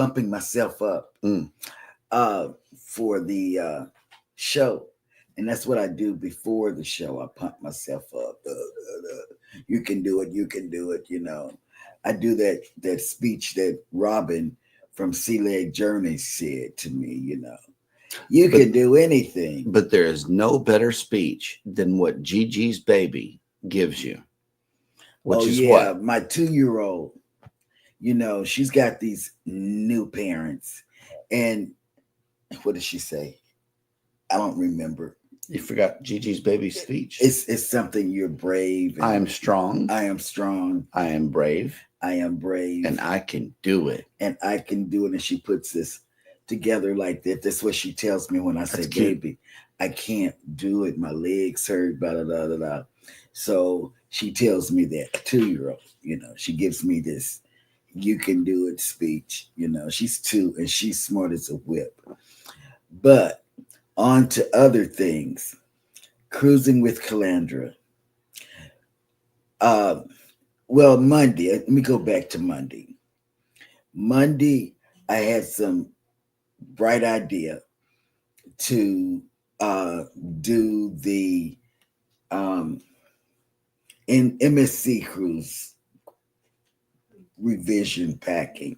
pumping myself up for the show. And that's what I do before the show. I pump myself up. You can do it. You can do it. I do that speech that Robin from Sea Leg Journey said to me. You But can do anything. but there is no better speech than what Gigi's baby gives you, Oh which is yeah, what? my 2-year old. She's got these new parents, and what did she say? I don't remember. You forgot Gigi's baby's speech. It's something, you're brave. I am strong. I am strong. I am brave. I am brave. And I can do it. And I can do it. And she puts this together like that. That's what she tells me when I say, cute. baby, I can't do it. My legs hurt, blah, blah, blah, blah, blah. So she tells me that, 2-year-old, she gives me this, you can do it speech. She's 2 and she's smart as a whip. But on to other things. Cruising with Calandra. Well, Monday, let me go back to Monday. Monday, I had some bright idea to do the in MSC cruise revision packing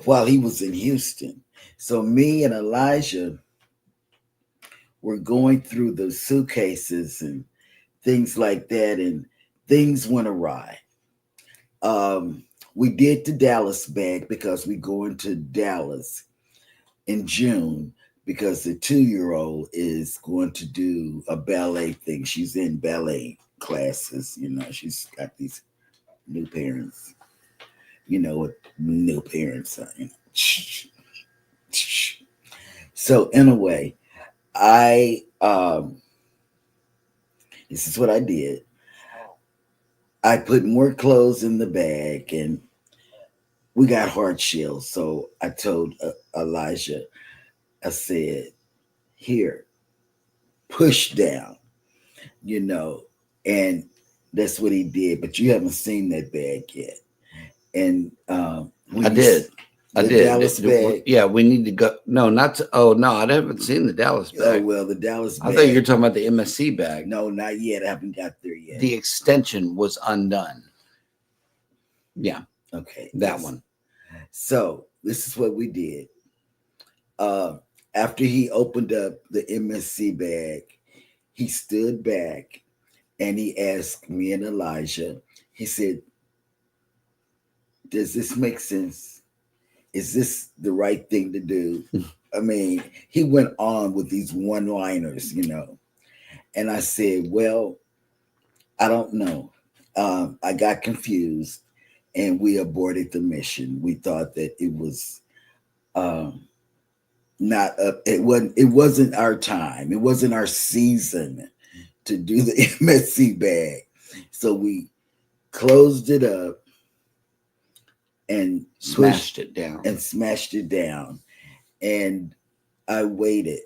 while he was in Houston. So me and Elijah were going through the suitcases and things like that, and things went awry. We did the Dallas bag because we go into Dallas in June because the 2-year-old is going to do a ballet thing. She's in ballet classes. She's got these new parents. You know what new parents are. So in a way, this is what I did. I put more clothes in the bag, and we got hard shells. So I told Elijah, I said, here, push down, and that's what he did. But you haven't seen that bag yet. And I did. I did. Dallas bag. Yeah, we need to go. No, not to. Oh no, I haven't seen the Dallas bag. Oh well, the Dallas bag. I thought you were talking about the MSC bag. No, not yet. I haven't got there yet. The extension was undone. Yeah. Okay. That one. So this is what we did. After he opened up the MSC bag, he stood back and he asked me and Elijah, he said, does this make sense? Is this the right thing to do? I mean, he went on with these one-liners, and I said, well, I don't know. I got confused and we aborted the mission. We thought that it was not up. It wasn't our time. It wasn't our season to do the MSC bag. So we closed it up and smashed it down. And I waited,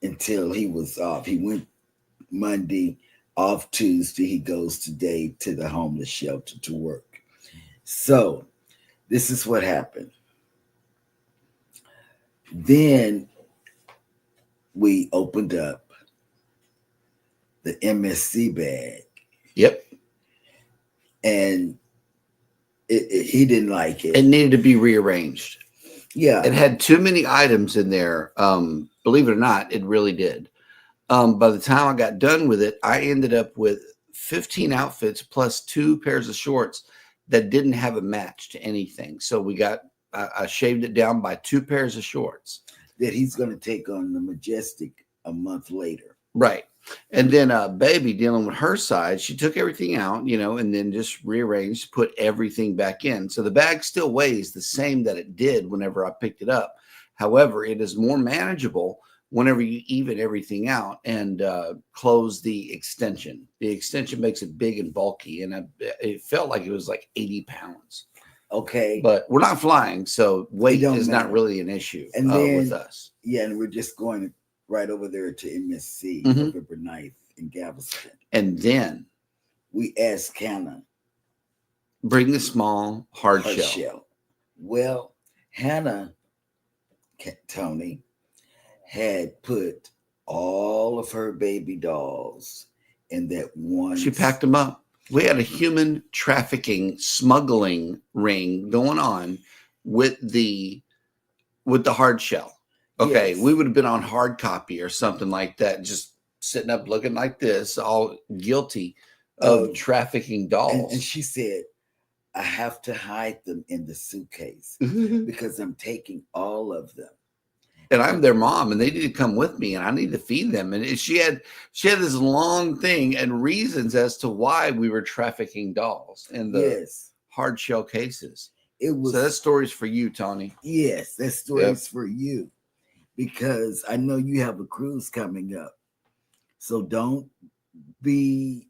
until he was off. He went Monday, off Tuesday. He goes today to the homeless shelter to work. So this is what happened. Then we opened up the MSC bag. Yep. And he didn't like it. It needed to be rearranged. Yeah. It had too many items in there. Believe it or not, it really did. By the time I got done with it, I ended up with 15 outfits plus 2 pairs of shorts that didn't have a match to anything. So I shaved it down by 2 pairs of shorts. That he's going to take on the Majestic a month later. Right. And then baby dealing with her side, she took everything out, and then just rearranged, put everything back in. So the bag still weighs the same that it did whenever I picked it up. However, it is more manageable whenever you even everything out and close the extension. The extension makes it big and bulky, and it felt like it was like 80 pounds. Okay. But we're not flying, so weight is not really an issue with us. Yeah, and we're just going right over there to MSC November 9th in Galveston. And then we asked Hannah, Bring the small hard hard shell. shell. Well, Hannah, Tony, had put all of her baby dolls in that one. She packed them up. We had a human trafficking, smuggling ring going on with the hard shell. Okay, Yes. we would have been on hard copy or something like that, just sitting up looking like this, all guilty of trafficking dolls. And she said, I have to hide them in the suitcase and because I'm taking all of them. I'm their mom, and they need to come with me, and I need to feed them. And she had this long thing and reasons as to why we were trafficking dolls in the hard shell cases. It was, so that story's for you, Tony. Yes, that story's for you, because I know you have a cruise coming up. So don't be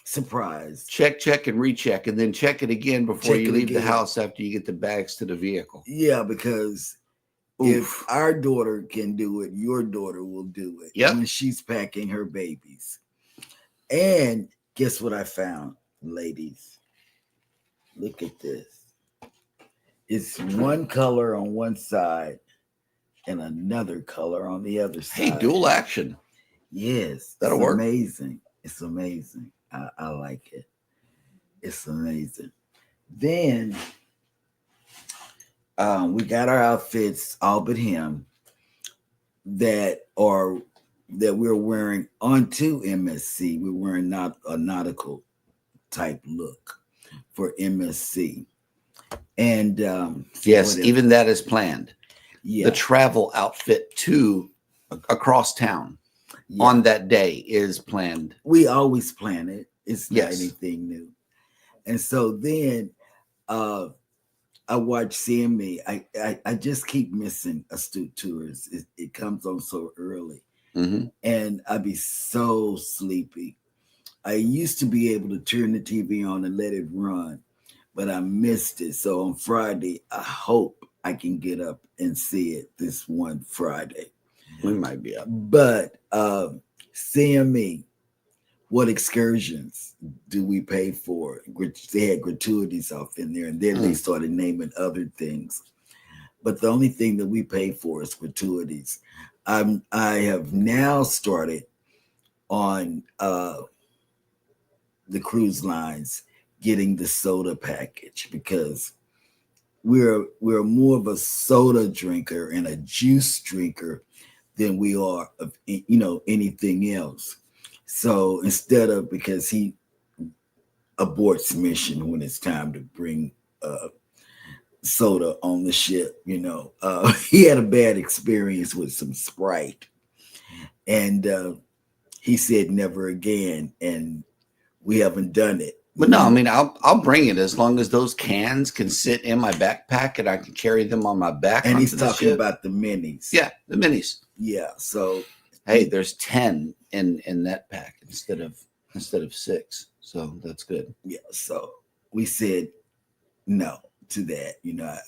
surprised. Check, and recheck, and then check it again before you leave the house after you get the bags to the vehicle. Yeah, because if our daughter can do it, your daughter will do it when she's packing her babies. And guess what I found, ladies? Look at this. It's one color on one side and another color on the other side. Hey, dual action. Yes. That'll work. Amazing. It's amazing. I like it. It's amazing. Then we got our outfits, all but him, that we're wearing onto MSC. We're wearing not a nautical type look for MSC. And yes, even that is planned. Yeah. The travel outfit to across town on that day is planned. We always plan it. It's not anything new. And so then I watch CME. I just keep missing Astute Tours. It comes on so early. Mm-hmm. And I'd be so sleepy. I used to be able to turn the TV on and let it run, but I missed it. So on Friday, I hope I can get up and see it this one Friday. We might be up. But CME, what excursions do we pay for? They had gratuities off in there, and then they started naming other things. But the only thing that we pay for is gratuities. I have now started on the cruise lines getting the soda package, because we're more of a soda drinker and a juice drinker than we are of anything else. So instead of, because he aborts mission when it's time to bring soda on the ship, he had a bad experience with some Sprite, and he said never again, and we haven't done it. But no, I mean, I'll bring it as long as those cans can sit in my backpack and I can carry them on my back. And he's talking about the minis. Yeah, the minis. Yeah. So hey, there's 10 in that pack instead of 6. So that's good. Yeah. So we said no to that.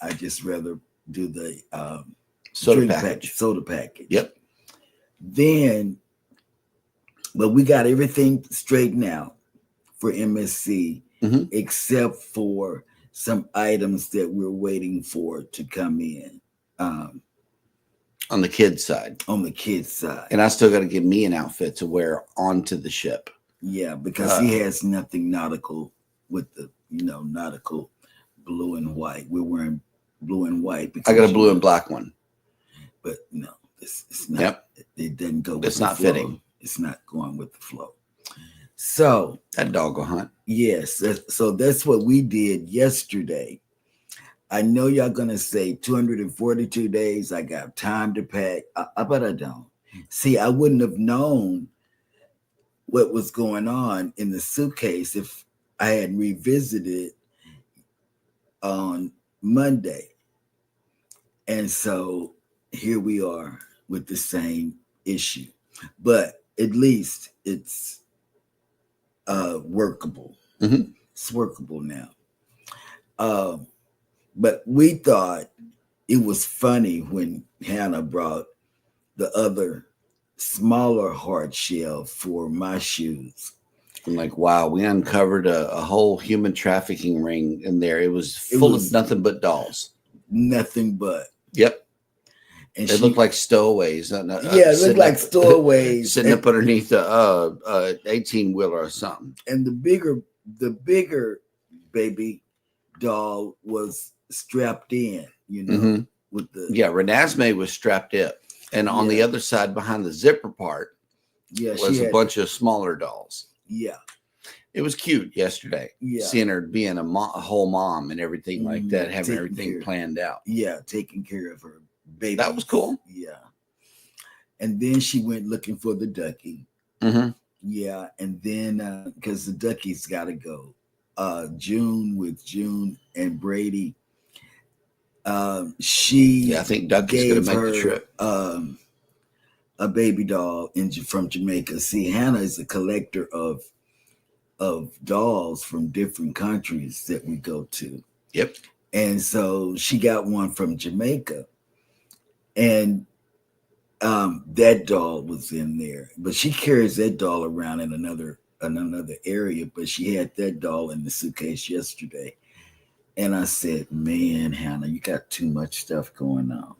I just rather do the soda package. Soda package. Yep. Then, but we got everything straightened out for MSC, except for some items that we're waiting for to come in. On the kids' side. On the kids' side. And I still got to get me an outfit to wear onto the ship. Yeah, because he has nothing nautical with the, nautical blue and white. We're wearing blue and white. I got a blue and black one. But no, it's not. Yep. It doesn't go with it's the not flow. Fitting. It's not going with the flow. So that dog will hunt. Yes. So that's what we did yesterday. I know y'all gonna say 242 days. I got time to pack, but I don't. See, I wouldn't have known what was going on in the suitcase if I had revisited on Monday. And so here we are with the same issue, but at least it's workable. Mm-hmm. It's workable now. But we thought it was funny when Hannah brought the other smaller hard shell for my shoes. I'm like, wow, we uncovered a whole human trafficking ring in there. It was It full was of nothing but dolls. nothing but. Yep. And They looked like stowaways. Yeah, it looked like stowaways. Sitting up underneath a 18-wheeler or something. And the bigger baby doll was strapped in, with the Renasme was strapped up. And on the other side behind the zipper part was a bunch of smaller dolls. Yeah. It was cute yesterday. Yeah. Seeing her being a whole mom and everything like that, having everything planned out. Yeah, taking care of her baby. That was cool. Yeah. And then she went looking for the ducky. Mm-hmm. Yeah. And then because the ducky's got to go. June and Brady. I think Ducky's going to make the trip. A baby doll from Jamaica. See, Hannah is a collector of dolls from different countries that we go to. Yep. And so she got one from Jamaica, and that doll was in there. But she carries that doll around in another area. But she had that doll in the suitcase yesterday, and I said, "Man, Hannah, you got too much stuff going on."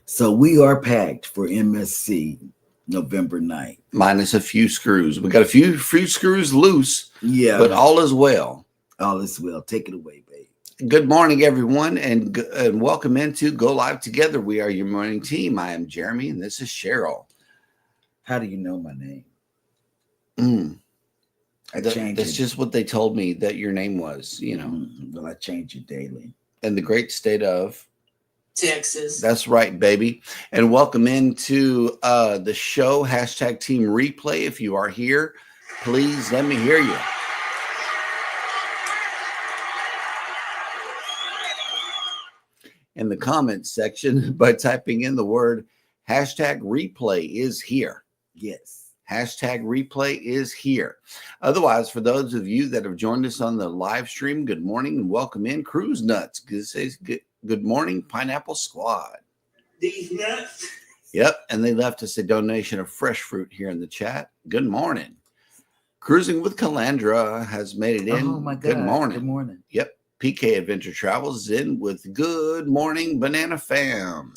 So we are packed for MSC November 9th. Minus a few screws. We got a few screws loose. Yeah. But all is well. All is well. Take it away, babe. Good morning, everyone, and welcome into Go Live Together. We are your morning team. I am Jeremy, and this is Sheryl. How do you know my name? That's just what they told me that your name was, Well, I change it daily. In the great state of Texas. That's right, baby. And welcome into the show, #Team Replay. If you are here, please let me hear you. In the comments section by typing in the word #replay is here. Yes. #replay is here. Otherwise, for those of you that have joined us on the live stream, good morning and welcome in. Cruise Nuts. Good morning, Pineapple Squad. These nuts. Yep. And they left us a donation of fresh fruit here in the chat. Good morning. Cruising with Calandra has made it in. Oh, my God. Good morning. Good morning. Yep. PK Adventure Travels is in with good morning, Banana Fam.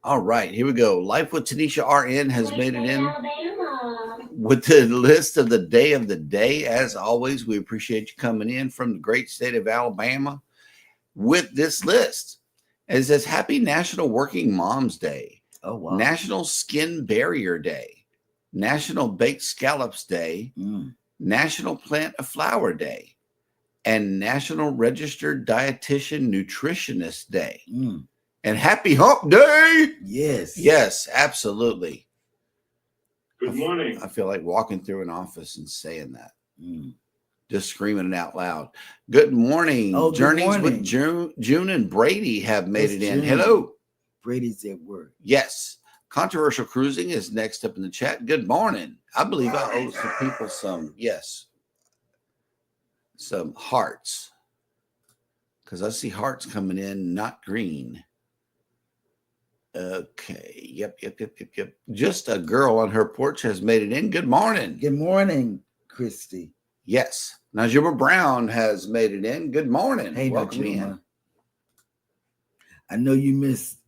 All right, here we go. Life with Tanisha RN has made it in with the list of the day. As always, we appreciate you coming in from the great state of Alabama with this list. It says, Happy National Working Moms Day. Oh, wow. National Skin Barrier Day. National Baked Scallops Day. National Plant a Flower Day. And National Registered Dietitian Nutritionist Day. And Happy Hump Day. Yes. Yes, absolutely. Good morning. I feel like walking through an office and saying that. Just screaming it out loud. Good morning. Oh, good Journeys morning. with June and Brady have made It's it in. June. Hello. Brady's at work. Yes. Controversial Cruising is next up in the chat. Good morning. I believe I owe some people some hearts. Because I see hearts coming in, not green. Okay. Yep. Just a girl on her porch has made it in. Good morning. Good morning, Christy. Yes. Najuma Brown has made it in. Good morning. Hey, welcome in. Najuma. I know you missed.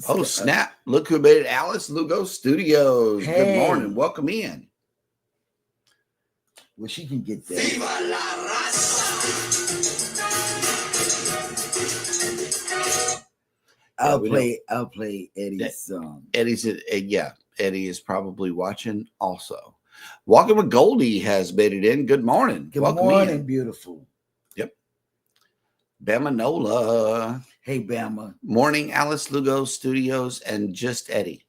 Snap. Look who made it. Alice Lugo Studios. Hey. Good morning. Welcome in. Well, she can get that. Viva la raza. I'll play Eddie's song. Eddie is probably watching also. Walking with Goldie has made it in. Good morning. Good welcome morning, in. beautiful. Yep. Bama Nola. Hey, Bama. Morning, Alice Lugo Studios and just Eddie.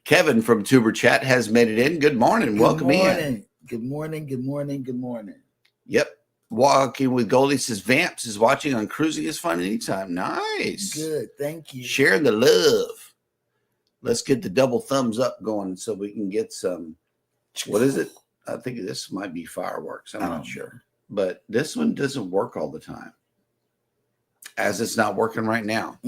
Kevin from Tuber Chat has made it in. Good morning. Welcome in. Good morning. Yep. Walking with Goldie says Vamps is watching on Cruising is Fun Anytime. Nice. Good. Thank you. Sharing the love. Let's get the double thumbs up going so we can get some. What is it? I think this might be fireworks. I'm not sure. But this one doesn't work all the time, as it's not working right now.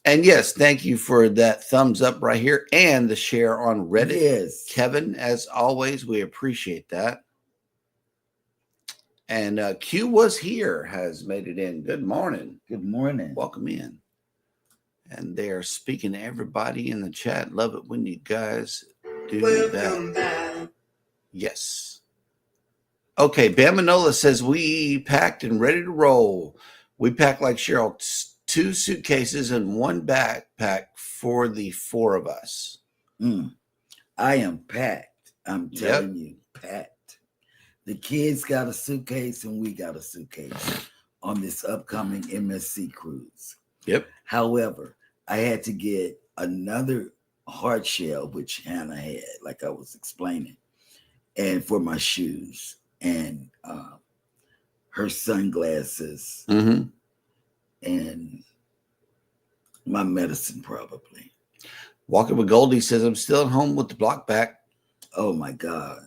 And yes, thank you for that thumbs up right here and the share on Reddit. Yes. Kevin, as always, we appreciate that. And Q was here, has made it in. Good morning. Good morning. Welcome in. And they are speaking to everybody in the chat. Love it when you guys do Welcome that. back. Yes. Okay, Bamanola says we packed and ready to roll. We packed like Cheryl, 2 suitcases and 1 backpack for the 4 of us. I am packed. I'm telling you, packed. The kids got a suitcase and we got a suitcase on this upcoming MSC cruise. Yep. However, I had to get another hard shell, which Hannah had, like I was explaining, and for my shoes and her sunglasses and my medicine probably. Walking with Goldie says, I'm still at home with the block back. Oh my God.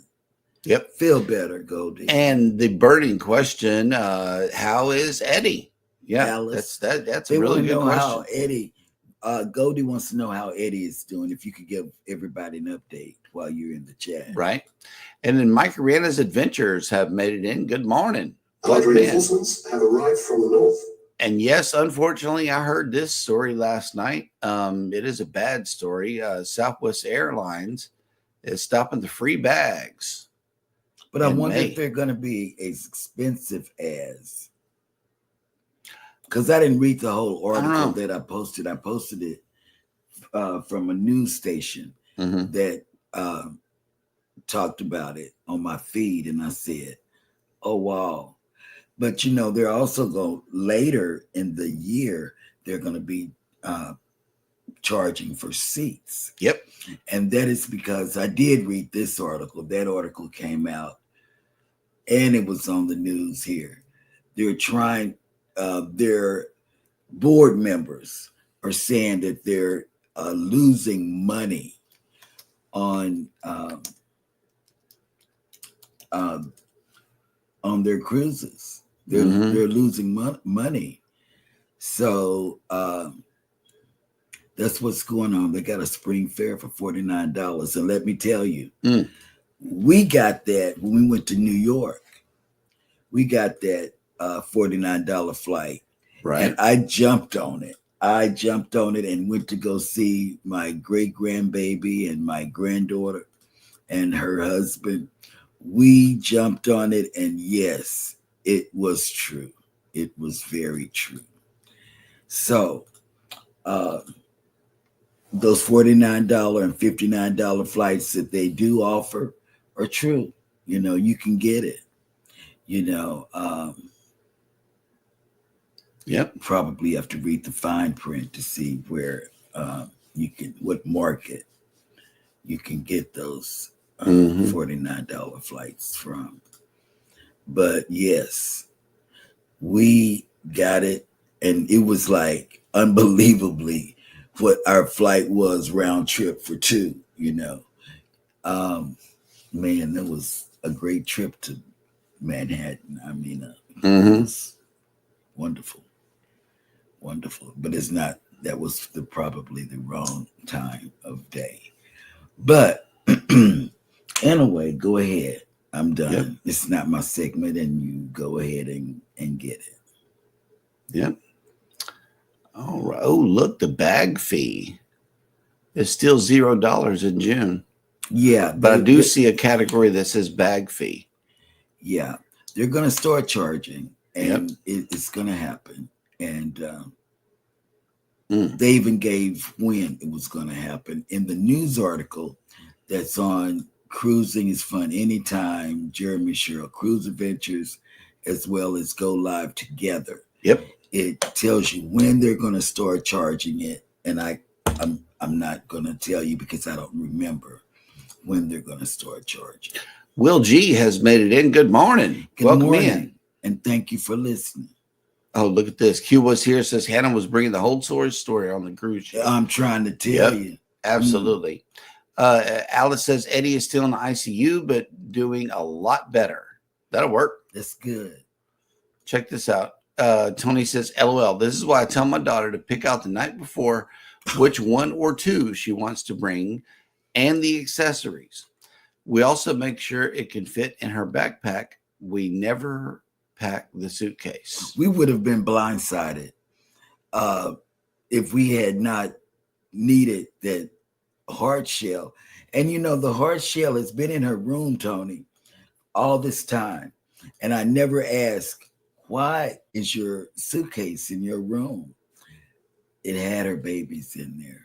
Yep. Feel better, Goldie. And the burning question, how is Eddie? Yeah, Alice. that's They a really want to good know question. how Eddie, Goldie wants to know how Eddie is doing. If you could give everybody an update while you're in the chat. Right. And then Mike Rihanna's Adventures have made it in. Good morning. Tide Welcome in. reinforcements have arrived from the north. And yes, unfortunately, I heard this story last night. It is a bad story. Southwest Airlines is stopping the free bags. But I in wonder May. if they're going to be as expensive as, because I didn't read the whole article that I posted. I posted it from a news station that talked about it on my feed, and I said, oh, wow. But, you know, they're also going later in the year, they're going to be charging for seats. Yep. And that is because I did read this article. That article came out and it was on the news here. They're trying, their board members are saying that they're losing money on their cruises. They're losing money. So that's what's going on. They got a spring fare for $49. And let me tell you, we got that when we went to New York. We got that $49 flight. Right. And I jumped on it. And went to go see my great grandbaby and my granddaughter and her husband. We jumped on it. And yes, it was true. It was very true. So those $49 and $59 flights that they do offer are true. You know, you can get it. You know, yep. Probably have to read the fine print to see where you can, what market you can get those $49 flights from. But yes, we got it, and it was like unbelievably what our flight was round trip for 2, you know. Man, that was a great trip to Manhattan. I mean, it was wonderful. But it's not, that was probably the wrong time of day. But anyway, go ahead. I'm done. Yep. It's not my segment, and you go ahead and get it. Yep. All right. Oh, look, the bag fee is still $0 in June. Yeah. But I do see a category that says bag fee. Yeah. They're going to start charging, and it's going to happen. And they even gave when it was going to happen. In the news article that's on Cruising is Fun Anytime, Jeremy Sheryl Cruise Adventures, as well as Go Live Together. Yep. It tells you when they're going to start charging it. And I'm not going to tell you because I don't remember when they're going to start charging. Will G has made it in. Good morning. Welcome in. And thank you for listening. Oh, look at this. Q was here, says Hannah was bringing the whole story on the cruise ship. I'm trying to tell you. Absolutely. Alice says Eddie is still in the ICU, but doing a lot better. That'll work. That's good. Check this out. Tony says, LOL. This is why I tell my daughter to pick out the night before which one or two she wants to bring and the accessories. We also make sure it can fit in her backpack. We never pack the suitcase. We would have been blindsided if we had not needed that hard shell. And the hard shell has been in her room, Tony, all this time. And I never asked, why is your suitcase in your room? It had her babies in there.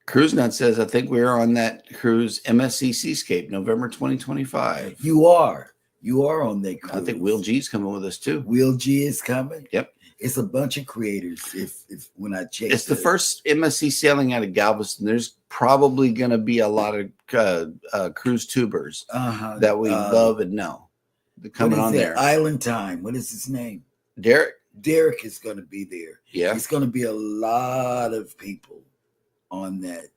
Cruise Nut says, I think we're on that cruise MSC Seascape, November 2025. You are on that cruise. I think Will G's coming with us too. Will G is coming. Yep. It's a bunch of creators. If when I check, it's the first MSC sailing out of Galveston. There's probably going to be a lot of cruise tubers that we love and know. They're coming on there. Island Time. What is his name? Derek. Derek is going to be there. Yeah. It's going to be a lot of people on that.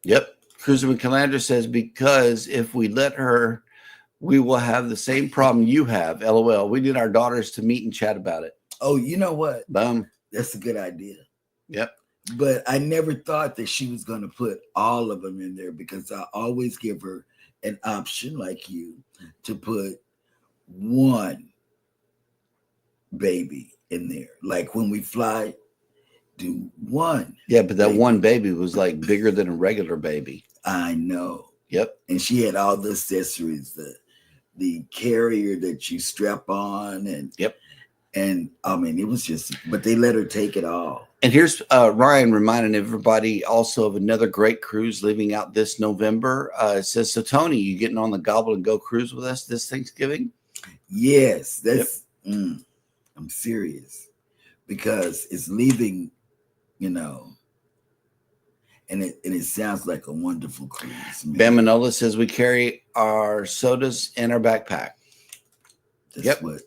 Yep. Cruiser with Calandra says, because if we let her, we will have the same problem you have. LOL. We need our daughters to meet and chat about it. Oh, you know what? Boom. That's a good idea. Yep. But I never thought that she was going to put all of them in there, because I always give her an option, like you, to put one baby in there. Like when we fly, do one. Yeah, but that baby. one baby was like bigger than a regular baby. I know. Yep. And she had all the accessories, the carrier that you strap on, and yep. And I mean, it was just, but they let her take it all. And here's Ryan reminding everybody also of another great cruise leaving out this November. It says, so Tony, you getting on the Gobble and Go cruise with us this Thanksgiving? Yes, that's, I'm serious, because it's leaving, and it sounds like a wonderful cruise. Bam Manola says we carry our sodas in our backpack. That's what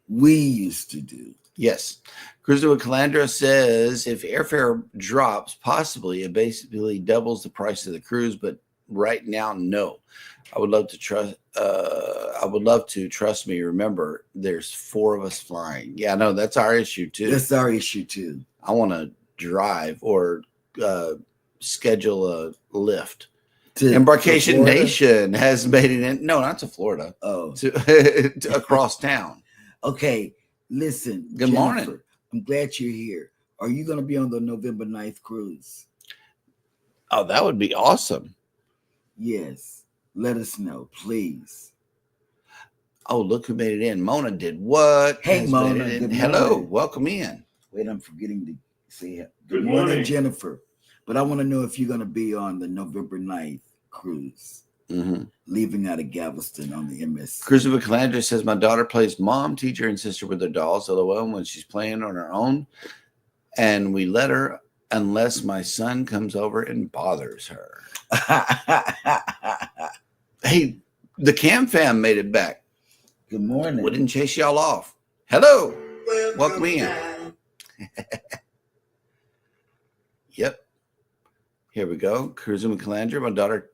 we used to do. Yes. Cruiser with Calandra says if airfare drops, possibly it basically doubles the price of the cruise, but right now, no. I would love to trust me. Remember, there's 4 of us flying. Yeah, no, that's our issue too. That's our issue too. I want to drive or schedule a lift. Embarkation Nation has made it in. No, not to Florida. Oh, to across town. Okay, listen. Good Jennifer, morning. I'm glad you're here. Are you going to be on the November 9th cruise? Oh, that would be awesome. Yes. Let us know, please. Oh, look who made it in. Mona did what? Hey, Mona. Hello. Welcome in. Wait, I'm forgetting to say Good morning, Jennifer. But I want to know if you're going to be on the November 9th cruise. Mm-hmm. Leaving out of Galveston on the MS. Cruiser with Calandra says my daughter plays mom, teacher, and sister with their dolls. LOL when she's playing on her own, and we let her unless my son comes over and bothers her. Hey, the Cam fam made it back. Good morning. We didn't chase y'all off. Hello. Welcome in. Yep. Here we go. Cruising with Calandra. My daughter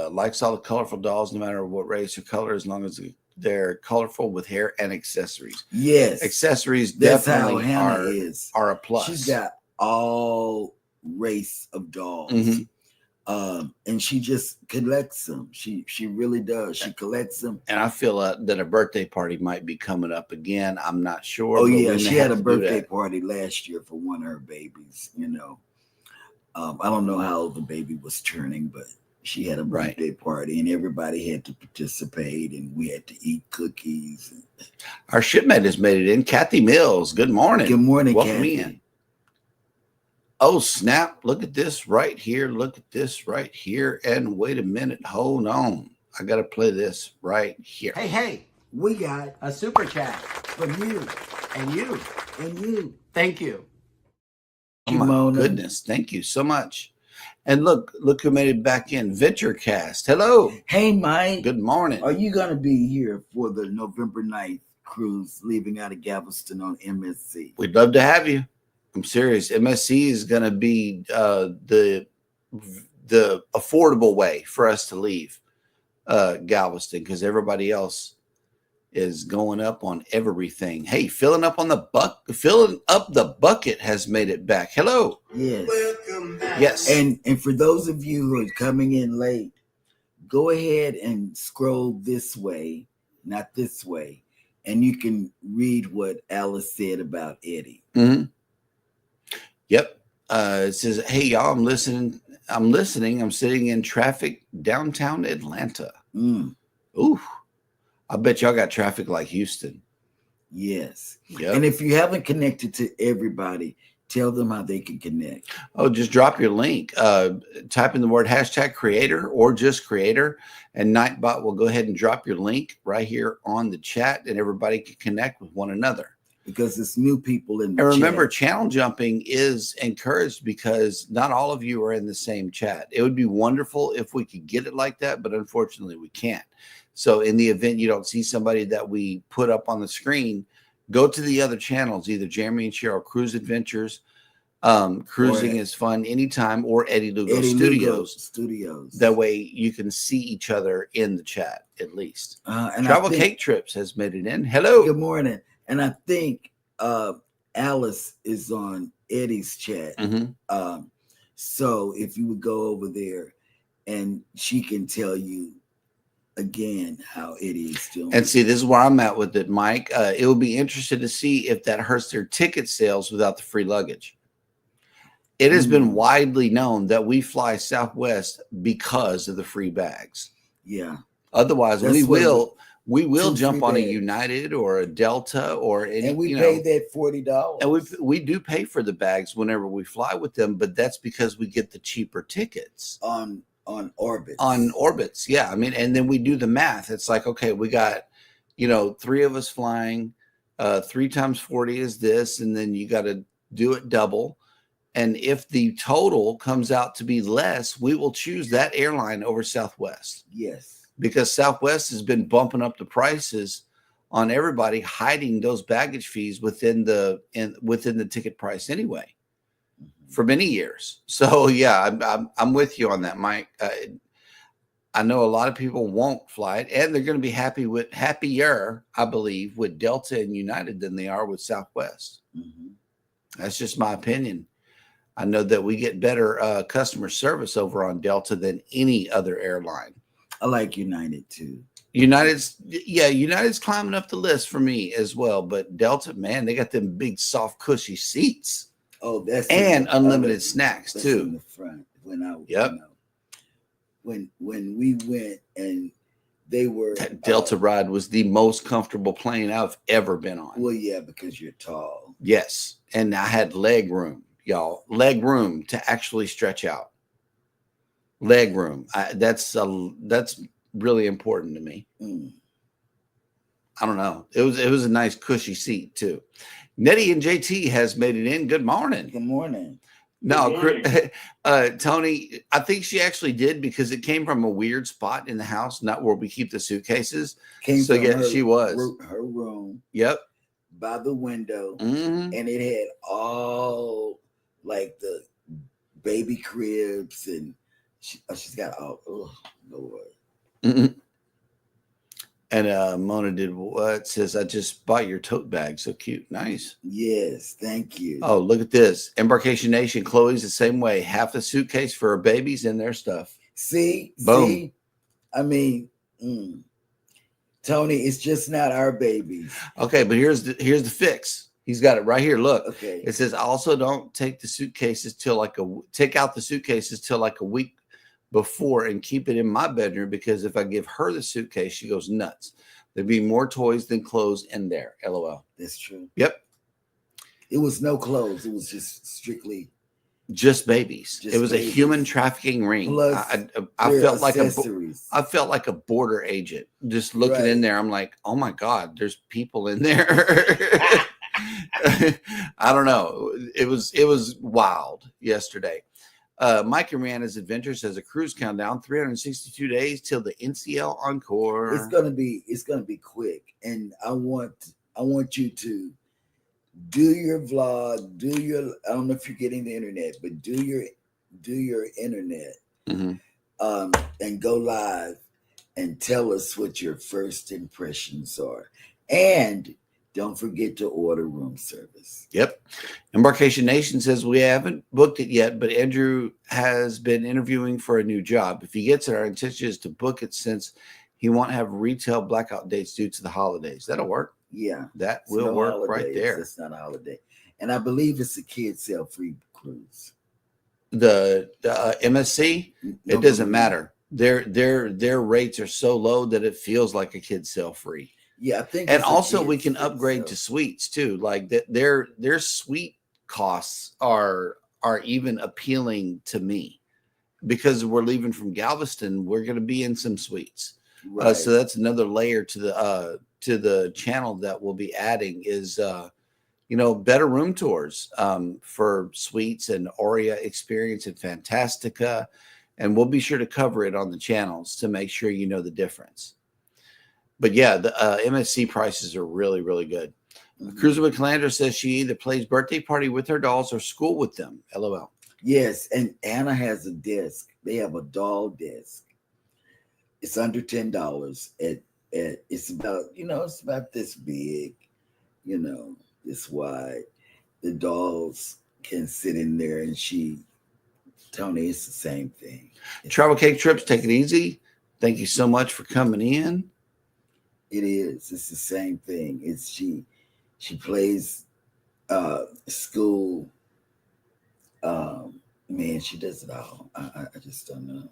likes all the colorful dolls, no matter what race or color, as long as they're colorful with hair and accessories. Yes. Accessories That's definitely how Hannah are a plus. She's got all race of dolls. Mm-hmm. And she just collects them. She really does. She collects them. And I feel that a birthday party might be coming up again. I'm not sure. Oh, yeah. She had a birthday party last year for one of her babies, I don't know how old the baby was turning, but she had a birthday party and everybody had to participate and we had to eat cookies. Our shipmate has made it in. Kathy Mills. Good morning. Good morning, Welcome Kathy. in. Oh, snap. Look at this right here. Look at this right here. And wait a minute. Hold on. I got to play this right here. Hey, We got a super chat. from you And you. and you. Thank you. Oh my goodness. Thank you so much. And look who made it back in. VentureCast. Hello. Hey, Mike. Good morning. Are you going to be here for the November 9th cruise leaving out of Galveston on MSC? We'd love to have you. I'm serious. MSC is going to be the affordable way for us to leave Galveston, because everybody else is going up on everything. Hey, filling up the bucket has made it back. Hello. Yes. Welcome back. Yes. And for those of you who are coming in late, go ahead and scroll this way, not this way, and you can read what Alice said about Eddie. Mm-hmm. Yep. It says, "Hey y'all, I'm listening. I'm sitting in traffic downtown Atlanta. Mm, Ooh, I bet y'all got traffic like Houston. yes. Yep. And if you haven't connected to everybody, tell them how they can connect. Oh, just drop your link. Type in the word #creator or just creator, and Nightbot will go ahead and drop your link right here on the chat, and everybody can connect with one another. Because it's new people in the And remember, chat. channel jumping is encouraged because not all of you are in the same chat. It would be wonderful if we could get it like that, but unfortunately we can't. So in the event you don't see somebody that we put up on the screen, go to the other channels, either Jeremy and Sheryl Cruise Adventures, Cruising is Fun Anytime, or Eddie Lugo Studios. That way you can see each other in the chat at least. And Travel Cake Trips has made it in. Hello. Good morning. And I think Alice is on Eddie's chat. Mm-hmm. So if you would go over there, and she can tell you again how Eddie is doing. And see, this is where I'm at with it, Mike. It will be interesting to see if that hurts their ticket sales without the free luggage. It has been widely known that we fly Southwest because of the free bags. Yeah. Otherwise, we will jump on a bags. United or a Delta or any. And we pay that $40. And we do pay for the bags whenever we fly with them, but that's because we get the cheaper tickets on Orbitz. On Orbitz, yeah. I mean, and then we do the math. It's like, okay, we got, 3 of us flying. 3 times 40 is this, and then you got to do it double. And if the total comes out to be less, we will choose that airline over Southwest. Yes. Because Southwest has been bumping up the prices on everybody, hiding those baggage fees within the ticket price anyway, for many years. So yeah, I'm with you on that, Mike. I know a lot of people won't fly it, and they're going to be happier, I believe, with Delta and United than they are with Southwest. Mm-hmm. That's just my opinion. I know that we get better customer service over on Delta than any other airline. I like United too. United's climbing up the list for me as well. But Delta, man, they got them big, soft, cushy seats. Oh, that's unlimited snacks too. In the front. Yep. When we went and they were that Delta ride was the most comfortable plane I've ever been on. Well, yeah, because you're tall. Yes, and I had leg room, y'all. Leg room to actually stretch out. Leg room. That's really important to me. I don't know. It was a nice cushy seat too. Nettie and JT has made it in. Good morning. Good morning. No, Tony, I think she actually did because it came from a weird spot in the house, not where we keep the suitcases. So yeah, she was her room. Yep. By the window, and it had all like the baby cribs, and she's got all. Oh Lord. And Mona did what? Says, I just bought your tote bag. So cute. Nice. Yes. Thank you. Oh, look at this. Embarkation Nation. Chloe's the same way. Half the suitcase for her babies and their stuff. See? Boom. See? I mean, Tony, it's just not our babies. Okay, but here's the fix. He's got it right here. Look. Okay. It says, also don't take the suitcases take out the suitcases till like a week before and keep it in my bedroom, because if I give her the suitcase, she goes nuts. There'd be more toys than clothes in there. LOL. That's true. Yep. It was no clothes. It was just strictly just babies. It was babies. A human trafficking ring. Plus, I felt like a border agent just looking in there. I'm like, oh my God, there's people in there. I don't know. It was wild yesterday. Mike and Rihanna's Adventures has a cruise countdown, 362 days till the NCL Encore. It's gonna be quick, and I want you to do your vlog, I don't know if you're getting the internet, but do your internet, and go live, and tell us what your first impressions are. And don't forget to order room service. Yep. Embarkation Nation says we haven't booked it yet, but Andrew has been interviewing for a new job. If he gets it, our intention is to book it since he won't have retail blackout dates due to the holidays. That'll work. Yeah. That It's will no work right holidays. there. It's not a holiday. And I believe it's a kid sale free cruise. The MSC, it Don't doesn't believe- matter. Their rates are so low that it feels like a kid sale free. Yeah, I think. And it's a also kid we can sale. upgrade to suites too. Like that their suite costs are even appealing to me because we're leaving from Galveston. We're going to be in some suites. Right. So that's another layer to the channel that we'll be adding is better room tours for suites and Aurea Experience and Fantastica, and we'll be sure to cover it on the channels to make sure you know the difference. But yeah, the MSC prices are really, really good. Mhm. Cruiserwood Calandra says she either plays birthday party with her dolls or school with them. LOL. Yes, and Anna has a desk. They have a doll desk. It's under $10. It's about it's about this big, this wide. The dolls can sit in there, and Tony, it's the same thing. Travel Cake Trips, take it easy. Thank you so much for coming in. It is. It's the same thing. It's she plays school. Man, she does it all. I just don't know.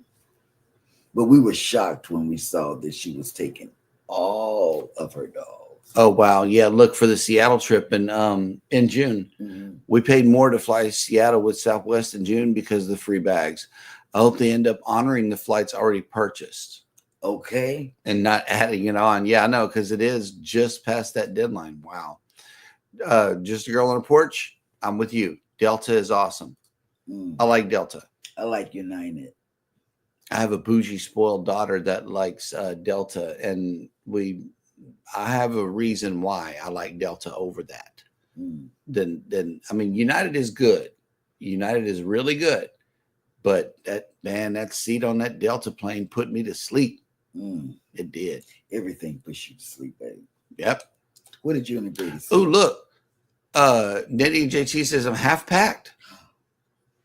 But we were shocked when we saw that she was taking all of her dolls. Oh wow, yeah. Look for the Seattle trip in June. Mhm. We paid more to fly Seattle with Southwest in June because of the free bags. I hope they end up honoring the flights already purchased Okay. and not adding it on. Yeah, I know, because it is just past that deadline. Wow. Just a girl on a porch. I'm with you. Delta is awesome. Mm. I like Delta. I like United. I have a bougie, spoiled daughter that likes Delta, and I have a reason why I like Delta over that. Mm. Then I mean, United is good. United is really good, but that seat on that Delta plane put me to sleep. Mm. It did. Everything puts you to sleep, baby. Yep. What did you and the Brady say? Oh, look. Nettie JT says I'm half packed.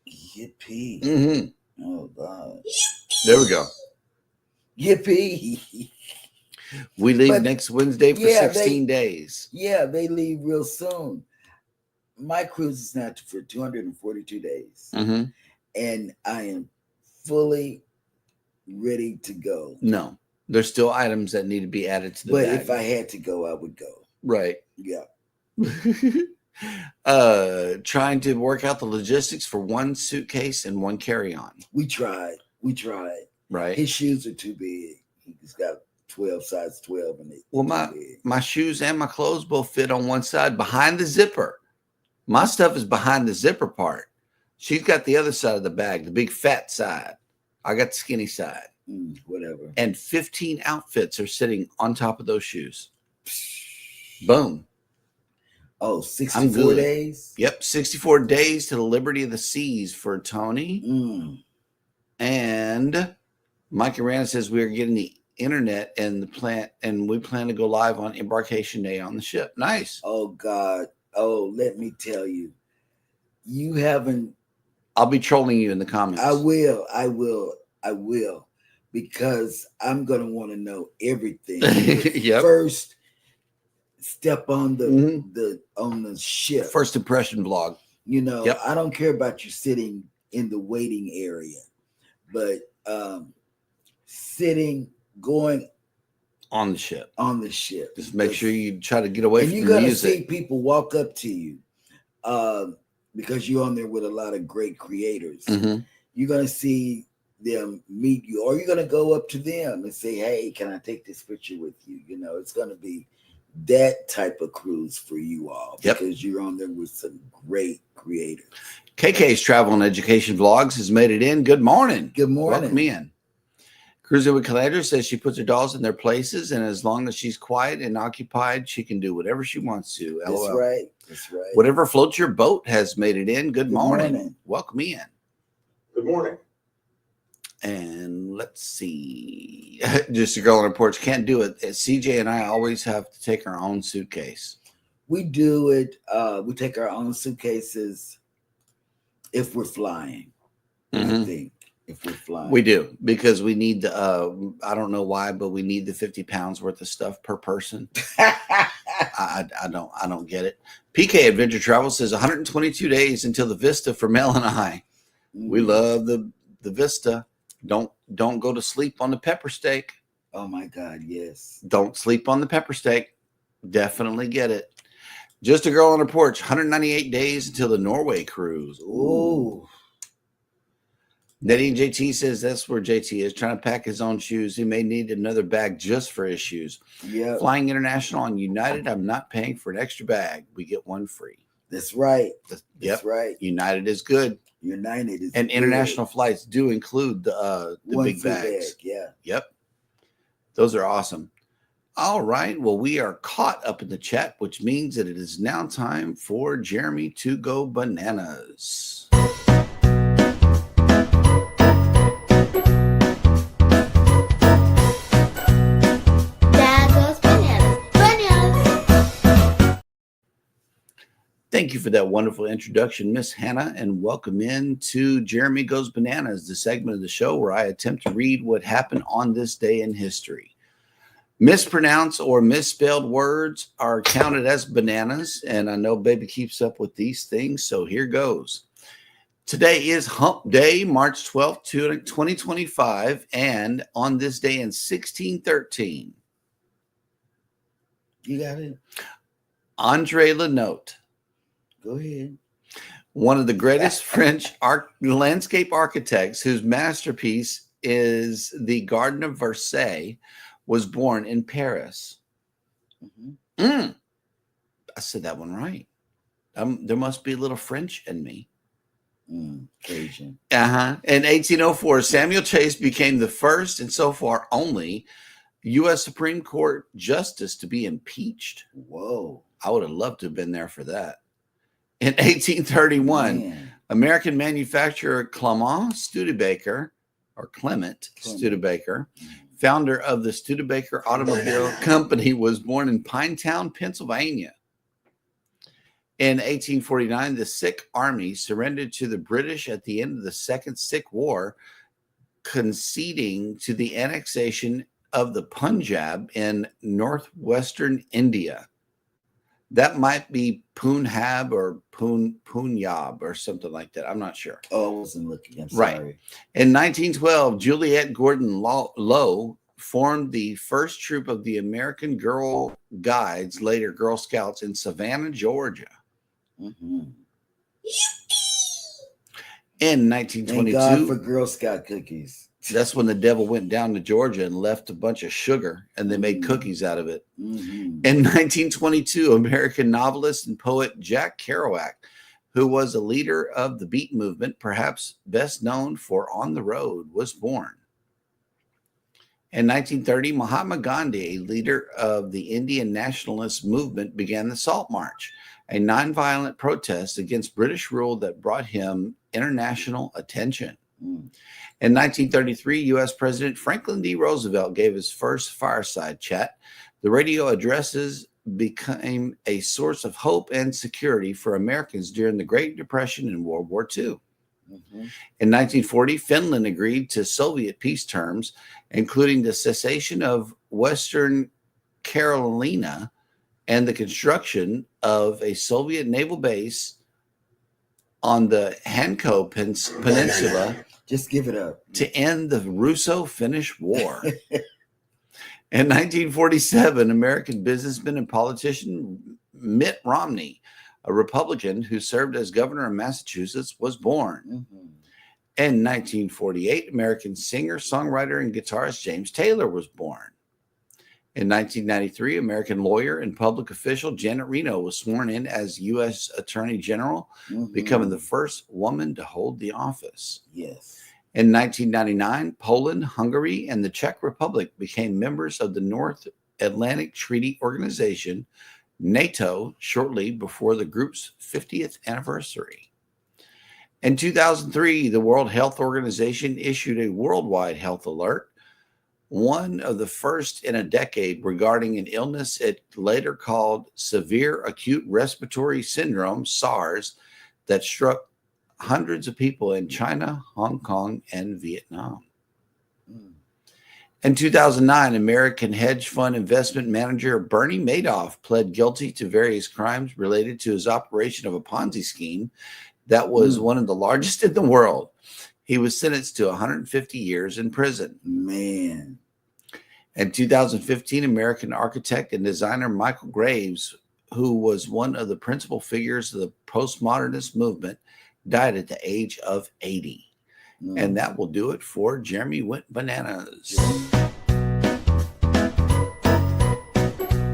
Yippee. Mm-hmm. Oh, God. There we go. Yippee. We leave But, next Wednesday for yeah, 16 days. Yeah, they leave real soon. My cruise is now for 242 days. Mm-hmm. And I am fully ready to go. No, there's still items that need to be added to the But bag. if I had to go, I would go. Right. Yeah. Trying to work out the logistics for one suitcase and one carry-on. We tried. Right. His shoes are too big. He's got 12, size 12 in it. Well, my shoes and my clothes both fit on one side behind the zipper. My stuff is behind the zipper part. She's got the other side of the bag, the big fat side. I got the skinny side. Whatever. And 15 outfits are sitting on top of those shoes. Boom. Oh, I'm 64 good. days? Yep. 64 days to the Liberty of the Seas for Tony. Mm. And Mike Arana says we are getting the internet and we plan to go live on embarkation day on the ship. Nice. Oh, God. Oh, let me tell you. You haven't. I'll be trolling you in the comments. I will. Because I'm going to want to know everything. Yep. First step on Mhm. the ship. First impression vlog. Yep. I don't care about you sitting in the waiting area, but going On the ship. on the ship. Just make sure you try to get away And from you're the going to music. see people walk up to you because you're on there with a lot of great creators. Mhm. You're going to see them meet you, or you're going to go up to them and say, hey, can I take this picture with you? It's going to be that type of cruise for you all. Yep. Because you're on there with some great creators. KK's Travel and Education Vlogs has made it in. Good morning. Good morning. Welcome in. Cruising with Calandra says she puts her dolls in their places, and as long as she's quiet and occupied, she can do whatever she wants to. That's LOL. right. That's right. Whatever floats your boat has made it in. Good morning. morning. Welcome in. Good morning. And let's see. Just a girl on her porch can't do it. CJ and I always have to take our own suitcase. We do it. We take our own suitcases if we're flying. I think if we're flying, We do, because we need the. I don't know why, but we need the 50 pounds worth of stuff per person. I don't get it. PK Adventure Travel says 122 days until the Vista for Mel and I. We love the Vista. Don't go to sleep on the pepper steak. Oh my God, yes. Don't sleep on the pepper steak. Definitely get it. Just a girl on her porch. 198 days until the Norway cruise. Ooh. Nettie and JT says that's where JT is, trying to pack his own shoes. He may need another bag just for his shoes. Yeah. Flying international on United, I'm not paying for an extra bag. We get one free. That's right. Yep. Right. United is good. United is And good. international flights do include the big bags. Yeah. Yep. Those are awesome. All right. Well, we are caught up in the chat, which means that it is now time for Jeremy to go bananas. Dad goes bananas. Bananas. Thank you for that wonderful introduction, Miss Hannah, and welcome in to Jeremy Goes Bananas, the segment of the show where I attempt to read what happened on this day in history. Mispronounced or misspelled words are counted as bananas, and I know Baby keeps up with these things, so here goes. Today is Hump Day, March 12th, 2025, and on this day in 1613, You got it. Andre Lenotte, Go ahead. one of the greatest French landscape architects whose masterpiece is the Garden of Versailles, was born in Paris. I said that one right. There must be a little French in me. Asian. In 1804, Samuel Chase became the first and so far only U.S. Supreme Court justice to be impeached. Whoa. I would have loved to have been there for that. In 1831, Man. American manufacturer Clement Studebaker, founder of the Studebaker Automobile Company, was born in Pinetown, Pennsylvania. In 1849, the Sikh army surrendered to the British at the end of the Second Sikh War, conceding to the annexation of the Punjab in northwestern India. That might be Punjab or Punjab or something like that. I'm not sure. Oh, I wasn't looking. I'm Right. sorry. In 1912, Juliette Gordon Lowe formed the first troop of the American Girl Guides, later Girl Scouts, in Savannah, Georgia. In Thank 1922, God for Girl Scout cookies. that's when the devil went down to Georgia and left a bunch of sugar, and they made cookies out of it. In 1922, American novelist and poet Jack Kerouac, who was a leader of the Beat movement, perhaps best known for On the Road, was born. In 1930, Mahatma Gandhi, a leader of the Indian nationalist movement, began the Salt March, a nonviolent protest against British rule that brought him international attention. In 1933, U.S. President Franklin D. Roosevelt gave his first fireside chat. The radio addresses became a source of hope and security for Americans during the Great Depression and World War II. In 1940, Finland agreed to Soviet peace terms, including the cessation of Western Carolina and the construction of a Soviet naval base on the Hanko Peninsula. Just give it up. To end the Russo-Finnish War. In 1947, American businessman and politician Mitt Romney, a Republican who served as governor of Massachusetts, was born. In 1948, American singer, songwriter, and guitarist James Taylor was born. In 1993, American lawyer and public official Janet Reno was sworn in as U.S. Attorney General, becoming the first woman to hold the office. Yes. In 1999, Poland, Hungary, and the Czech Republic became members of the North Atlantic Treaty Organization, NATO, shortly before the group's 50th anniversary. In 2003, the World Health Organization issued a worldwide health alert, one of the first in a decade, regarding an illness it later called severe acute respiratory syndrome, SARS, that struck hundreds of people in China, Hong Kong, and Vietnam. In 2009, American hedge fund investment manager Bernie Madoff pled guilty to various crimes related to his operation of a Ponzi scheme that was one of the largest in the world. He was sentenced to 150 years in prison. Man. In 2015, American architect and designer Michael Graves, who was one of the principal figures of the postmodernist movement, died at the age of 80. And that will do it for Jeremy Went Bananas.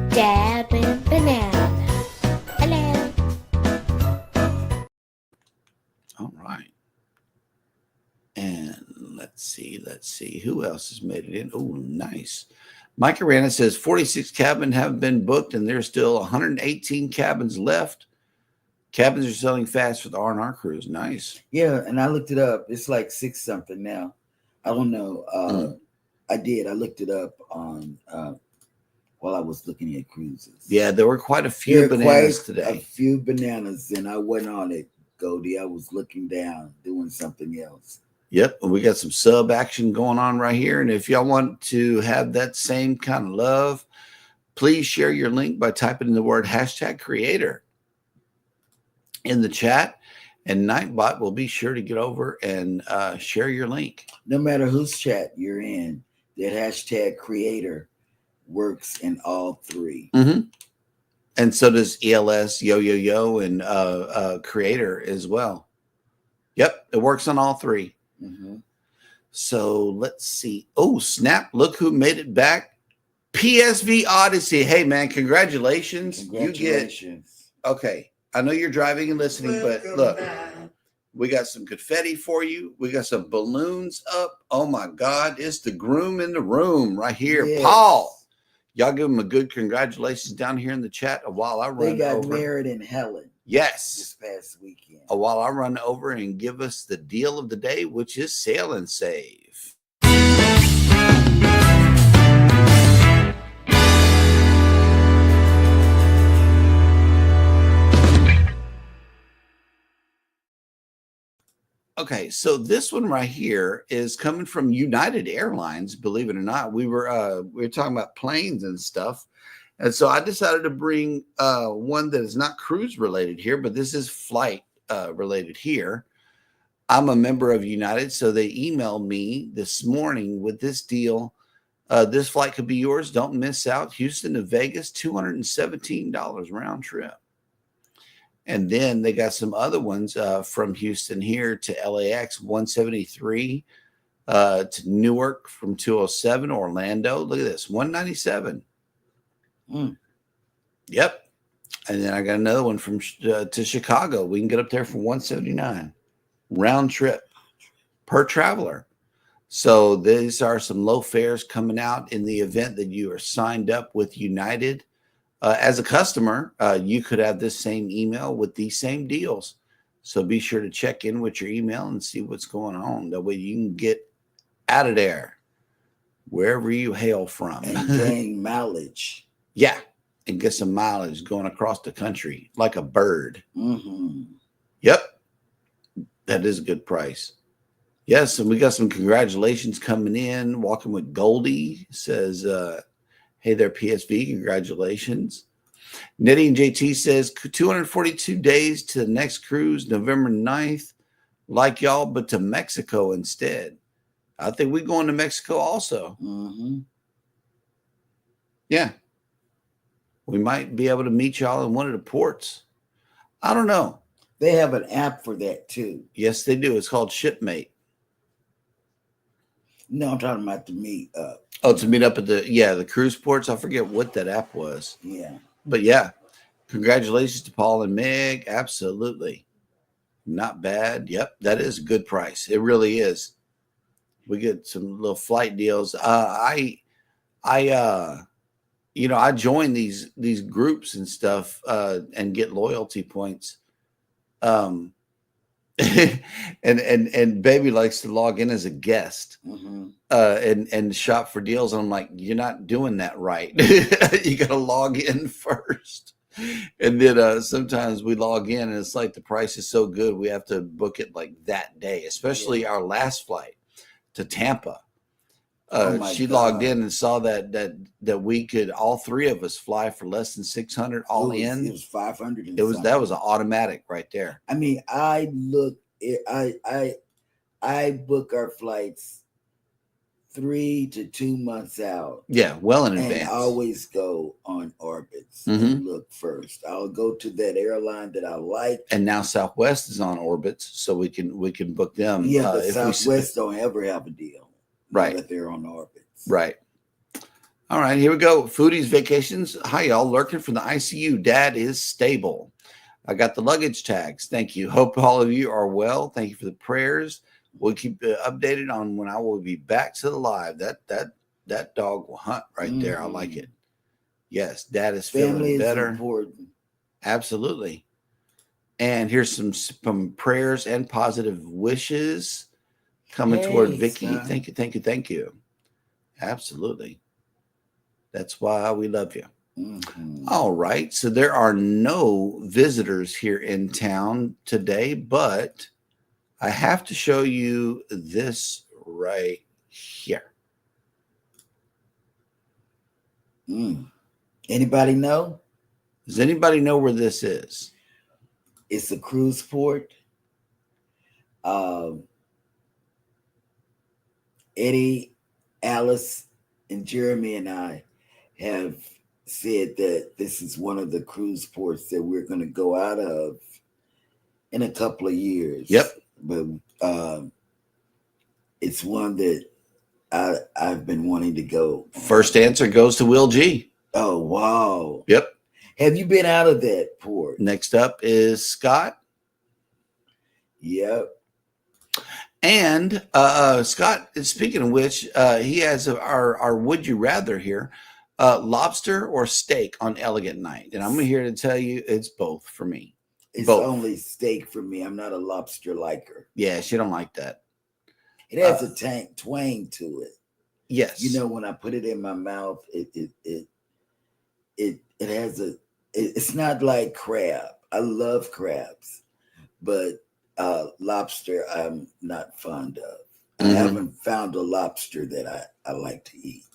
Dad went bananas. Hello. All right. And let's see. Who else has made it in? Oh, nice. Mike Arana says 46 cabins have been booked, and there's still 118 cabins left. Cabins are selling fast for the R&R cruise. Nice. Yeah, and I looked it up. It's like 6 something now. I don't know. I looked it up on while I was looking at cruises. Yeah, there were quite a few bananas today. A few bananas, and I went on it, Goldie. I was looking down, doing something else. Yep, we got some sub action going on right here. And if y'all want to have that same kind of love, please share your link by typing in the word #creator in the chat, and Nightbot will be sure to get over and share your link. No matter whose chat you're in, that #creator works in all three. And so does ELS, Yo, and Creator as well. Yep, it works on all three. So let's see. Oh, snap. Look who made it back. PSV Odyssey. Hey, man, congratulations. Congratulations. Okay. I know you're driving and listening, but look, we got some confetti for you. We got some balloons up. Oh, my God. It's the groom in the room right here. Yes. Paul. Y'all give him a good congratulations down here in the chat while I run over. They got married in Helen. Yes. This past weekend. While I run over and give us the deal of the day, which is Sail and Save. Okay, so this one right here is coming from United Airlines. Believe it or not, we were talking about planes and stuff, and so I decided to bring one that is not cruise related here, but this is flight related here. I'm a member of United, so they emailed me this morning with this deal. This flight could be yours. Don't miss out. Houston to Vegas, $217 round trip. And then they got some other ones from Houston here to LAX, 173 to Newark from 207, Orlando. Look at this, 197. Yep. And then I got another one from to Chicago. We can get up there for 179 round trip per traveler. So these are some low fares coming out in the event that you are signed up with United. As a customer, you could have this same email with these same deals. So be sure to check in with your email and see what's going on. That way you can get out of there wherever you hail from. And gain mileage. Yeah, and get some mileage going across the country like a bird. Yep, that is a good price. Yes, and we got some congratulations coming in. Walking with Goldie says, hey there, PSV, congratulations. Nettie and JT says 242 days to the next cruise, November 9th. Like y'all, but to Mexico instead. I think we're going to Mexico also. Yeah. We might be able to meet y'all in one of the ports. I don't know. They have an app for that too. Yes, they do. It's called Shipmate. No, I'm talking about to meet up. Oh, to meet up at the cruise ports. I forget what that app was. Yeah. But yeah, congratulations to Paul and Meg. Absolutely. Not bad. Yep, that is a good price. It really is. We get some little flight deals. I join these groups and stuff and get loyalty points. and baby likes to log in as a guest Mm-hmm. and shop for deals. And I'm like, you're not doing that right. You got to log in first. And then sometimes we log in and it's like the price is so good we have to book it like that day, especially our last flight to Tampa. Oh my She God. logged in and saw that we could, all three of us, fly for less than 600 all It in. was 500. And That was something. an automatic right there. I mean, I book our flights 3 to 2 months out. Yeah, well in And advance. I always go on Orbitz Mhm. and look first. I'll go to that airline that I like. And now Southwest is on Orbitz, so we can book them. Yeah, but if Southwest don't ever have a deal. Right. That they're on Orbitz. Right. All right, here we go. Foodies Vacations. Hi, y'all. Lurking from the ICU. Dad is stable. I got the luggage tags. Thank you. Hope all of you are well. Thank you for the prayers. We'll keep updated on when I will be back to the live. That dog will hunt right there. I like it. Yes, Dad is Family feeling better. is important. Absolutely. And here's some prayers and positive wishes coming toward Vicky. Son. Thank you. Absolutely. That's why we love you. Mm-hmm. All right. So there are no visitors here in town today, but I have to show you this right here. Anybody know? Does anybody know where this is? It's a cruise port. Eddie, Alice, and Jeremy and I have said that this is one of the cruise ports that we're going to go out of in a couple of years. Yep. But it's one that I've been wanting to go. First answer goes to Will G. Oh, wow. Yep. Have you been out of that port? Next up is Scott. Yep. And Scott, speaking of which, he has our would you rather here, lobster or steak on Elegant Night. And I'm here to tell you it's both for me. It's Both. only steak for me. I'm not a lobster liker. Yeah, she don't like that. It has a twang to it. Yes. You know, when I put it in my mouth, it has it's not like crab. I love crabs, but lobster I'm not fond of. I haven't found a lobster that I like to eat.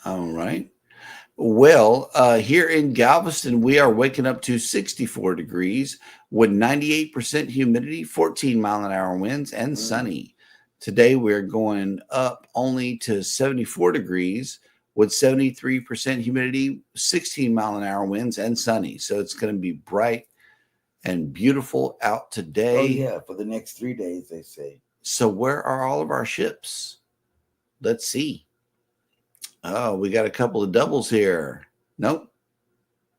All right. Well, here in Galveston, we are waking up to 64 degrees with 98% humidity, 14 mile an hour winds, and sunny. Today, we're going up only to 74 degrees with 73% humidity, 16 mile an hour winds, and sunny. So it's going to be bright and beautiful out today. Oh, yeah, for the next 3 days, they say. So where are all of our ships? Let's see. Oh, we got a couple of doubles here. Nope.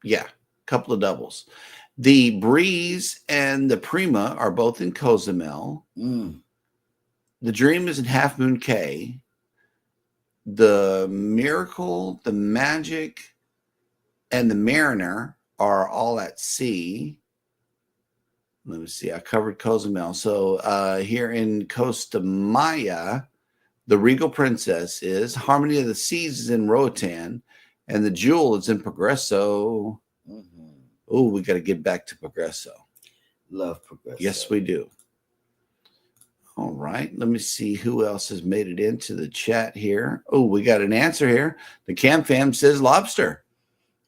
Yeah, a couple of doubles. The Breeze and the Prima are both in Cozumel. The Dream is in Half Moon Cay. The Miracle, the Magic, and the Mariner are all at sea. Let me see. I covered Cozumel. So here in Costa Maya, the Regal Princess is. Harmony of the Seas is in Roatan. And the Jewel is in Progreso. Oh, we got to get back to Progreso. Love Progreso. Yes, we do. All right. Let me see who else has made it into the chat here. Oh, we got an answer here. The Cam Fam says lobster.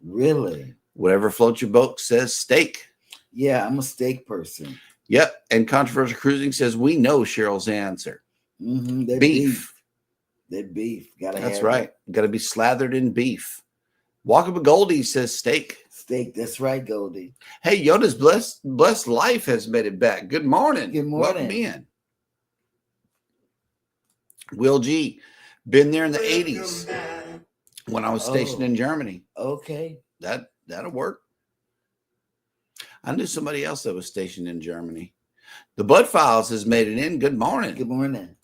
Really? Whatever floats your boat says steak. Yeah, I'm a steak person. Yep. And Controversial Cruising says we know Cheryl's answer. That beef. That beef. That's right. Got to be slathered in beef. Walk Up with Goldie says steak. Steak. That's right, Goldie. Hey, Yoda's blessed life has made it back. Good morning. Good morning. Welcome in. Will G. Been there in the 80s when I was stationed in Germany. Okay. That'll work. I knew somebody else that was stationed in Germany. The Bud Files has made it in. Good morning. Good morning.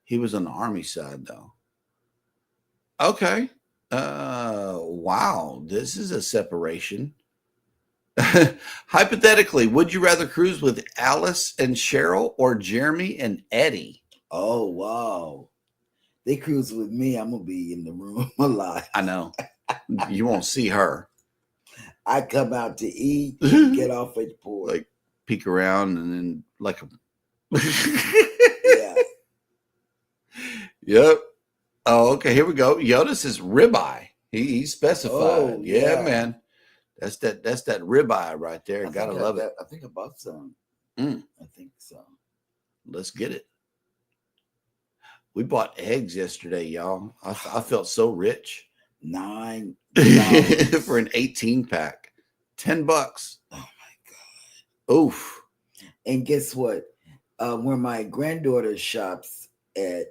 He was on the Army side, though. Okay. Wow. This is a separation. Hypothetically, would you rather cruise with Alice and Cheryl or Jeremy and Eddie? Oh wow. They cruise with me, I'm gonna be in the room a lot. I know. You won't see her. I come out to eat, get off at the port. Like peek around and then like a Yeah. Yep. Oh, okay. Here we go. Yoda says ribeye. He specified. Oh, yeah, yeah. man. That's that ribeye right there. Gotta love it. I think I bought some. Mm. I think so. Let's get it. We bought eggs yesterday, y'all. I felt so rich. $9 For an 18-pack. $10. Oh my God. Oof. And guess what? Where my granddaughter shops at,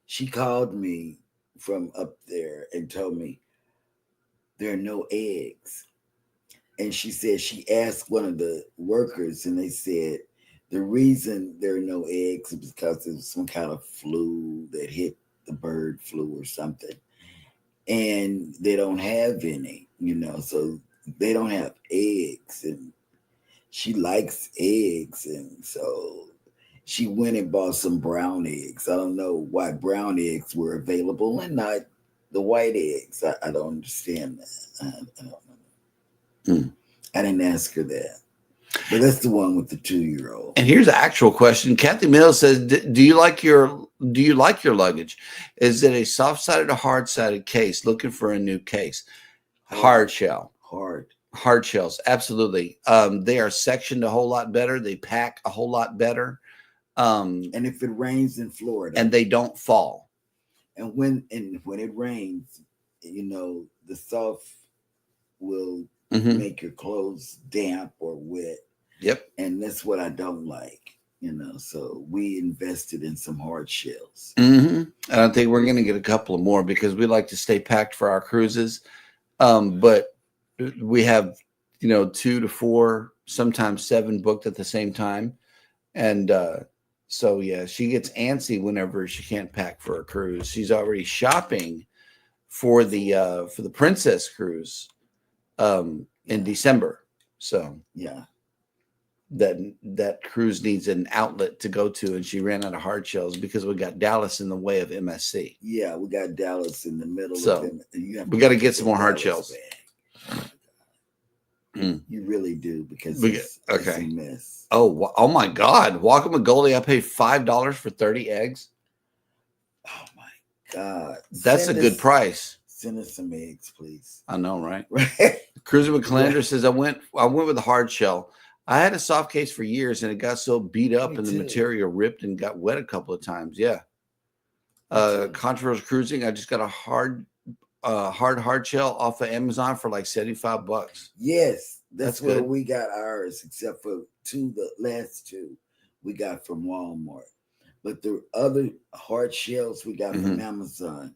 she called me from up there and told me there are no eggs. And she said she asked one of the workers, and they said the reason there are no eggs is because there's some kind of flu that hit the bird flu or something. And they don't have any, so they don't have eggs. And she likes eggs. And so she went and bought some brown eggs. I don't know why brown eggs were available and not the white eggs. I don't understand that. I don't know. I didn't ask her that. But that's the one with the 2-year-old. And here's an actual question. Kathy Mills says, do you like your luggage? Is it a soft-sided or hard-sided case? Looking for a new case. Hard shell. Hard shells. Absolutely. They are sectioned a whole lot better. They pack a whole lot better. And if it rains in Florida. And they don't fall. And when it rains, the soft will make your clothes damp or wet. Yep. And that's what I don't like, so we invested in some hard shells. And I think we're going to get a couple of more because we like to stay packed for our cruises. But we have, 2 to 4, sometimes 7 booked at the same time. And so, yeah, she gets antsy whenever she can't pack for a cruise. She's already shopping for the Princess cruise in December. So yeah, that cruise needs an outlet to go to, and she ran out of hard shells because we got Dallas in the way of MSC. Yeah, we got Dallas in the middle so of them. We got to get some more hard shells. You really do, because it's a mess. Oh my God. Welcome to Goldie. I paid $5 for 30 eggs. Oh my God. That's a good price. Send us some eggs, please. I know, right? Right. Cruiser McClander says, I went with a hard shell. I had a soft case for years and it got so beat up and the material ripped and got wet a couple of times. Yeah. Controversial Cruising. I just got a hard shell off of Amazon for like $75. Yes, that's where good. We got ours, except for the last 2 we got from Walmart. But the other hard shells we got from Amazon.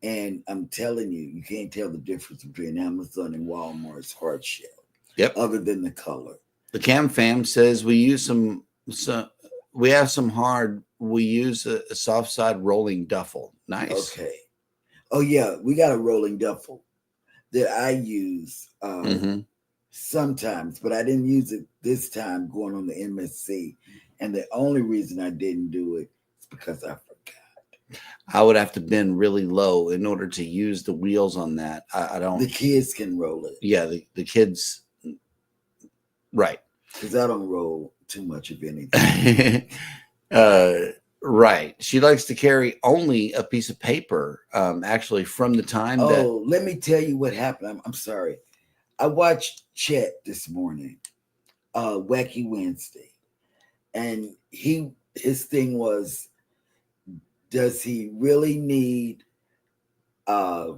And I'm telling you, you can't tell the difference between Amazon and Walmart's hard shell. Yep. Other than the color. The Cam Fam says we use we have some hard. We use a soft side rolling duffel. Nice. Okay. Oh yeah, we got a rolling duffel that I use sometimes, but I didn't use it this time going on the MSC. And the only reason I didn't do it is because I forgot. I would have to bend really low in order to use the wheels on that. I don't. The kids can roll it. Yeah, the kids. Right. Because I don't roll too much of anything. Right. She likes to carry only a piece of paper. Actually, from the time let me tell you what happened. I'm sorry. I watched Chet this morning, Wacky Wednesday, and his thing was, does he really need a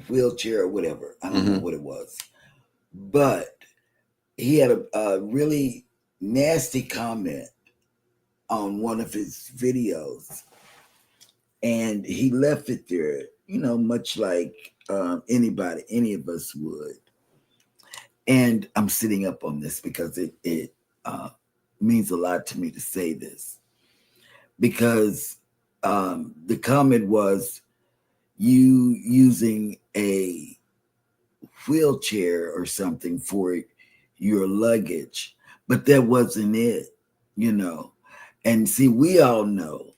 wheelchair or whatever? I don't know what it was, but he had a really nasty comment on one of his videos, and he left it there, much like any of us would. And I'm sitting up on this because it means a lot to me to say this, because the comment was, you using a wheelchair or something for your luggage, but that wasn't it, you know. And see, we all know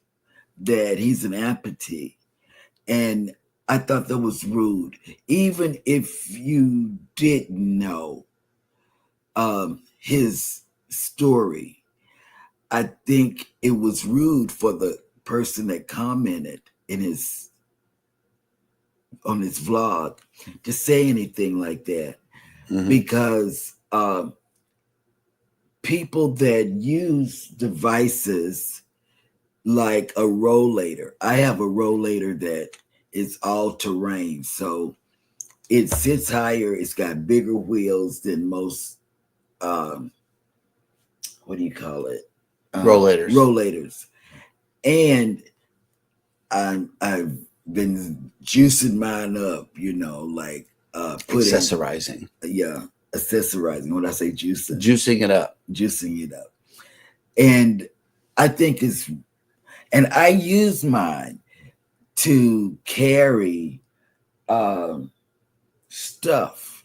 that he's an amputee, and I thought that was rude. Even if you didn't know his story, I think it was rude for the person that commented on his vlog to say anything like that, because people that use devices like a rollator, I have a rollator that is all terrain, so it sits higher. It's got bigger wheels than most. What do you call it? Rollators. Rollators, and I've been juicing mine up, you know, like Accessorizing. Accessorizing. When I say juicing, Juicing it up. Juicing it up. And I think and I use mine to carry stuff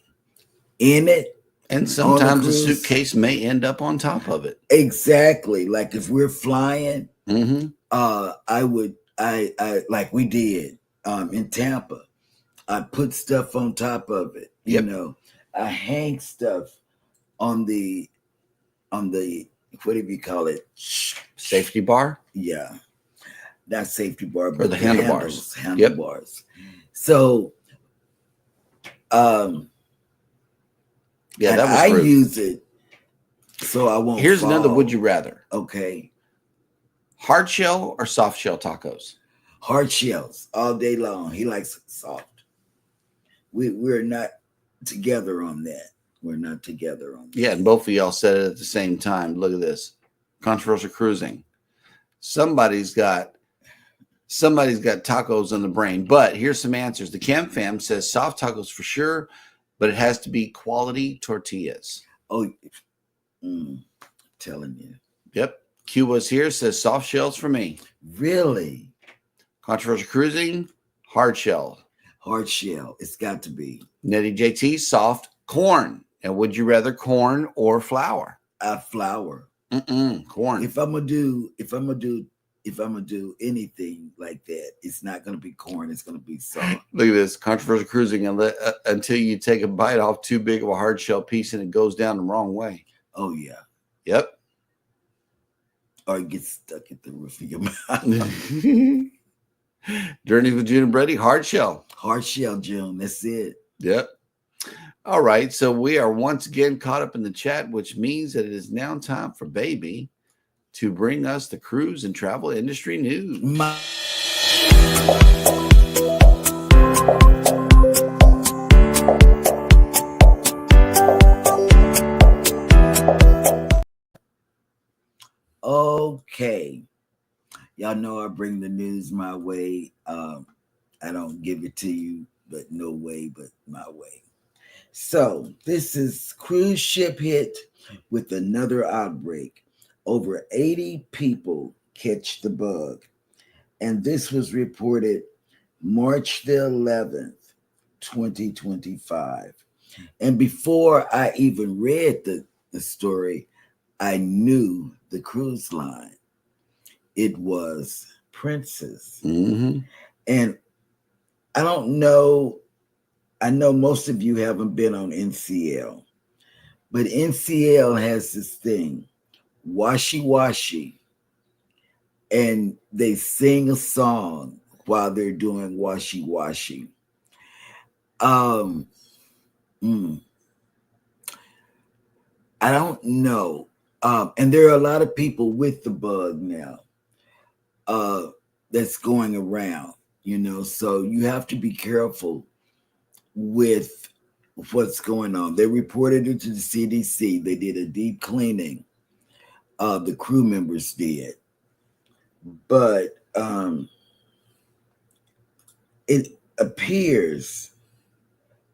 in it. And sometimes a suitcase may end up on top of it. Exactly. Like if we're flying, I like we did in Tampa. I put stuff on top of it. You know, I hang stuff on the what do you call it? Safety bar? Yeah. Not safety bar, but or the handlebars. Handlebars. So that was I rude. use it so I won't Here's fall. another would you rather. Okay. Hard shell or soft shell tacos? Hard shells all day long. He likes soft. We're not together on that. We're not together on that. Yeah, and both of y'all said it at the same time. Look at this. Controversial cruising. Somebody's got tacos on the brain. But here's some answers. The Cam Fam says soft tacos for sure, but it has to be quality tortillas. Oh, telling you. Yep. Q was here, says soft shells for me. Really? Controversial cruising, hard shell. Hard shell. It's got to be. Nettie JT, soft corn. And would you rather corn or flour? Flour. Corn. If I'm gonna do anything like that, it's not gonna be corn. It's gonna be soft. Look at this controversial cruising until you take a bite off too big of a hard shell piece and it goes down the wrong way. Oh yeah. Yep. Or it gets stuck at the roof of your mouth. Journey with June and Brady, hard shell. Hard shell, June. That's it. Yep. All right. So we are once again caught up in the chat, which means that it is now time for Baby to bring us the cruise and travel industry news. Okay. Y'all know I bring the news my way. I don't give it to you, but no way, but my way. So this is cruise ship hit with another outbreak. Over 80 people catch the bug. And this was reported March the 11th, 2025. And before I even read the story, I knew the cruise line. It was Princess. And I don't know, I know most of you haven't been on NCL, but NCL has this thing, washy washy, and they sing a song while they're doing washy washy. I don't know. And there are a lot of people with the bug now that's going around, you know, so you have to be careful with what's going on. They reported it to the CDC. They did a deep cleaning. The crew members did. But it appears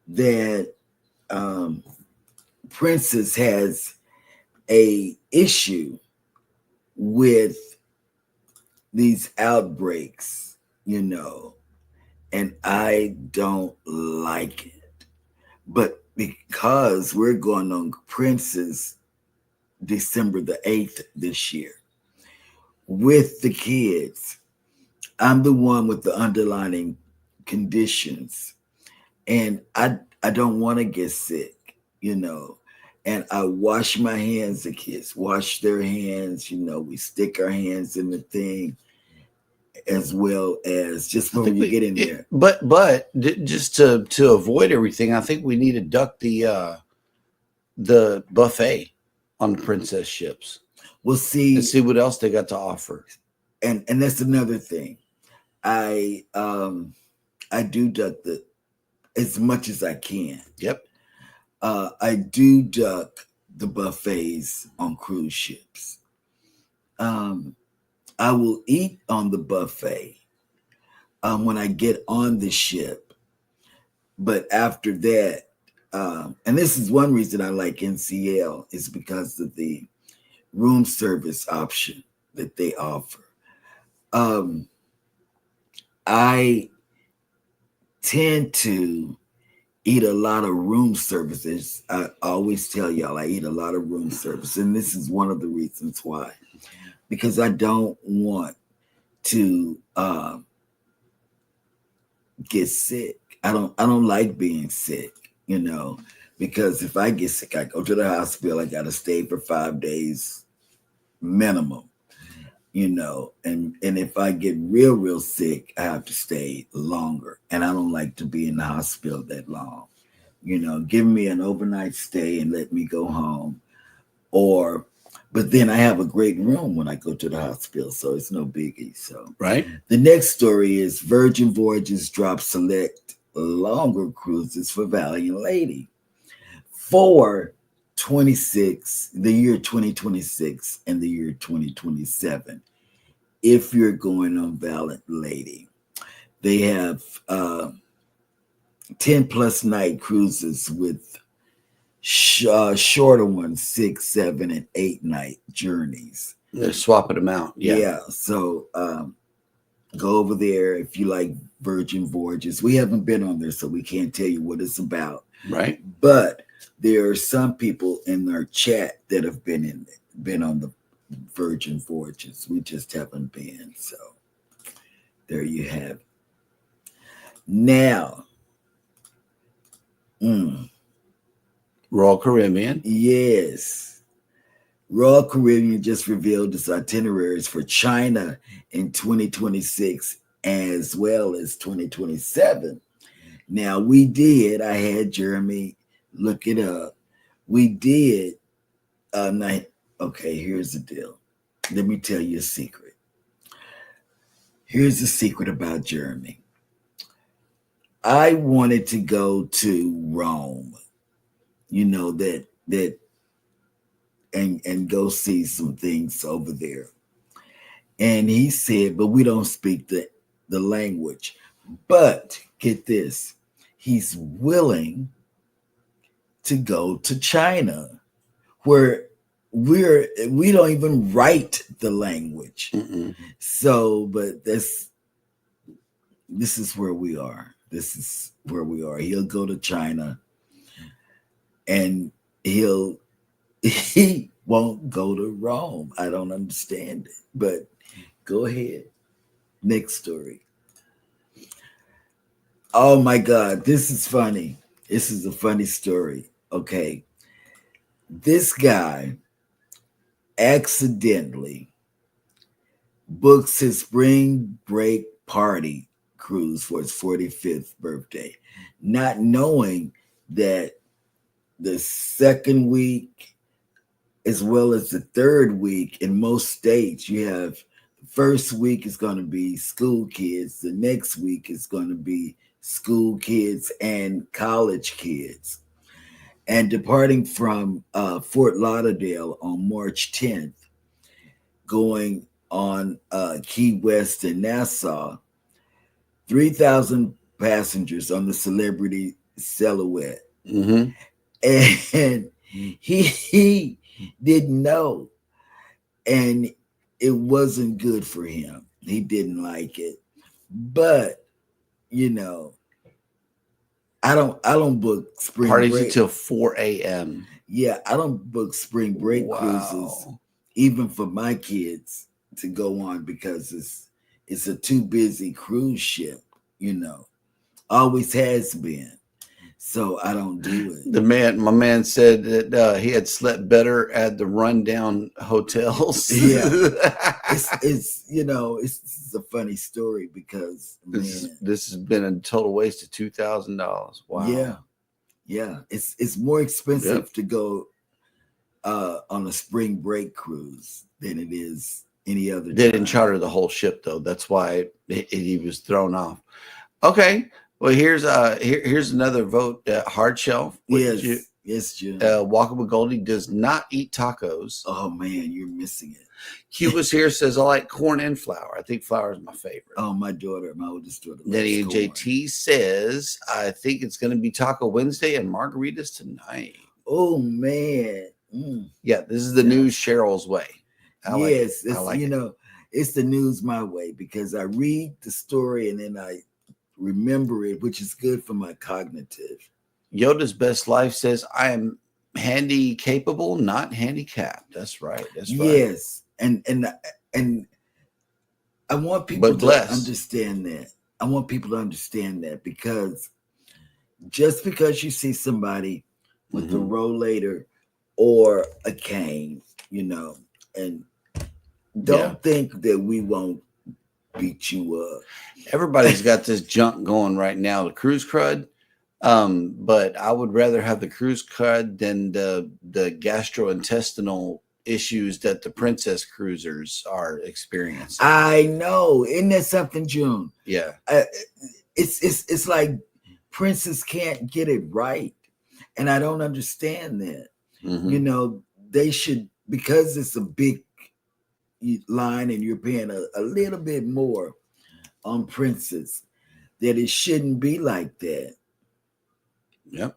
that Princess has a issue with these outbreaks, you know, and I don't like it. But because we're going on Princess December the 8th this year with the kids, I'm the one with the underlying conditions, and I don't want to get sick, you know. And I wash my hands. The kids wash their hands. You know, we stick our hands in the thing as well as just I when think you get in there. just to avoid everything, I think we need to duck the buffet on the princess ships We'll and see, see what else they got to offer. and that's another thing. I do duck the as much as I can. Yep. I do duck the buffets on cruise ships. Um, I will eat on the buffet when I get on the ship, but after that, and this is one reason I like NCL is because of the room service option that they offer. Um, I tend to eat a lot of room services. I always tell y'all I eat a lot of room service, and this is one of the reasons why. Because I don't want to get sick. I don't like being sick, you know, because if I get sick, I go to the hospital. I got to stay for 5 days minimum, you know, and if I get real sick, I have to stay longer, and I don't like to be in the hospital that long. You know, give me an overnight stay and let me go home, or but then I have a great room when I go to the hospital, so it's no biggie. So Right. the next story is Virgin Voyages drops select longer cruises for Valiant Lady for 26, the year 2026 and the year 2027. If you're going on Valiant Lady, they have 10 plus night cruises with shorter ones, 6, 7, and 8 night journeys. They're swapping them out. Yeah. So go over there if you like Virgin Voyages. We haven't been on there, so we can't tell you what it's about. Right. But there are some people in our chat that have been on the Virgin Voyages. We just haven't been. So there you have it. Now, Royal Caribbean. yes. Royal Caribbean just revealed its itineraries for China in 2026 as well as 2027. Now, I had Jeremy look it up. We did, okay, here's the deal. Let me tell you a secret. Here's the secret about Jeremy. I wanted to go to Rome, you know, that and go see some things over there. And he said, but we don't speak the language. But get this, he's willing to go to China, where we don't even write the language. Mm-mm. So, but this is where we are. This is where we are. He'll go to China, and he won't go to Rome. I don't understand it, but go ahead. Next story. Oh my God, this is funny. This is a funny story. Okay. This guy accidentally books his spring break party cruise for his 45th birthday, not knowing that the second week as well as the third week in most states, you have the first week is going to be school kids, the next week is going to be school kids and college kids. And departing from Fort Lauderdale on March 10th, going on Key West and Nassau, 3,000 passengers on the Celebrity Silhouette. Mm-hmm. And he didn't know, and it wasn't good for him. He didn't like it, but you know, I don't book spring Parties break. until 4 a.m. Yeah, I don't book spring break cruises even for my kids to go on because it's a too busy cruise ship, you know. Always has been. So I don't do it. My man said that he had slept better at the rundown hotels. Yeah. It's you know, it's a funny story because this has been a total waste of $2,000. Wow. Yeah. It's more expensive to go on a spring break cruise than it is any other They time. didn't charter the whole ship though. That's why he was thrown off. Okay. Well, here's another vote. Hard shelf. Yes, Jim. Walkable Goldie does not eat tacos. Oh man, you're missing it. Cuba's here says I like corn and flour. I think flour is my favorite. Oh, my oldest daughter. Denny and JT says I think it's going to be Taco Wednesday and margaritas tonight. Oh man. Yeah, this is the news Cheryl's way. It's the news my way because I read the story and then I remember it, which is good for my cognitive. Yoda's Best Life says I am handy capable, not handicapped. That's right. Yes, and I want people to understand that. I want people to understand that because just because you see somebody with a rollator or a cane, you know, and don't think that we won't beat you up. Everybody's got this junk going right now, the cruise crud. But I would rather have the cruise crud than the gastrointestinal issues that the princess cruisers are experiencing. I know. Isn't that something, June? Yeah. It's like princess can't get it right. And I don't understand that. You know, they should, because it's a big line and you're paying a little bit more on princess, that it shouldn't be like that. Yep.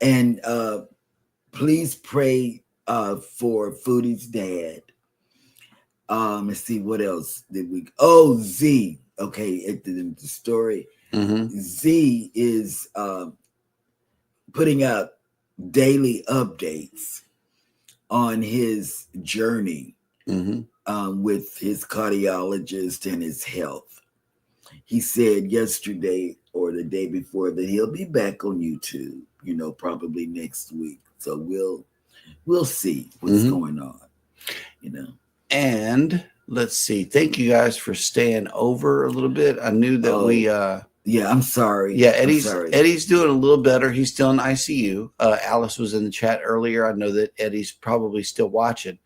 And please pray for Foodie's dad. Let's see what else did we. Oh, Z. Okay, the story. Z is putting out daily updates on his journey with his cardiologist and his health. He said yesterday or the day before that he'll be back on YouTube, you know, probably next week. So we'll see what's going on, you know. And let's see. Thank you guys for staying over a little bit. I knew that yeah, I'm sorry. Yeah, Eddie's doing a little better. He's still in ICU. Alice was in the chat earlier. I know that Eddie's probably still watching.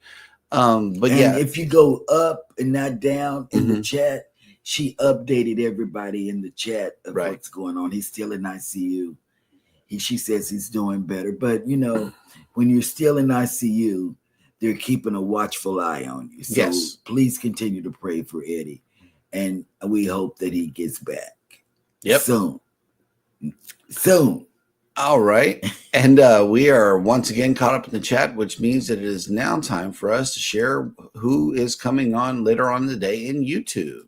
But if you go up and not down in the chat, she updated everybody in the chat of what's going on. He's still in ICU. She says he's doing better. But, you know, when you're still in ICU, they're keeping a watchful eye on you. So please continue to pray for Eddie. And we hope that he gets back. Yep. Soon. All right. And we are once again caught up in the chat, which means that it is now time for us to share who is coming on later on in the day in YouTube.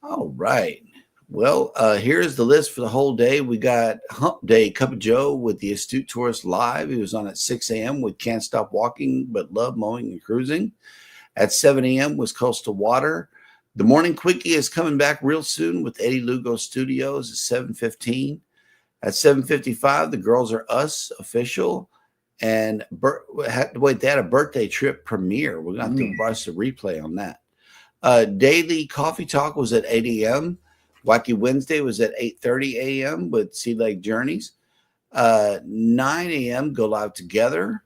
All right. Well, here's the list for the whole day. We got Hump Day, Cup of Joe with the Astute Tourist Live. He was on at 6 a.m. with Can't Stop Walking, but Love Mowing and Cruising. At 7 a.m. was Coastal Water. The Morning Quickie is coming back real soon with Eddie Lugo Studios at 7:15. At 7:55, The Girls Are Us official. And they had a birthday trip premiere. We're going to have to watch the replay on that. Daily Coffee Talk was at 8 a.m. Wacky Wednesday was at 8:30 a.m. with Sea Lake Journeys. 9 a.m. Go Live Together.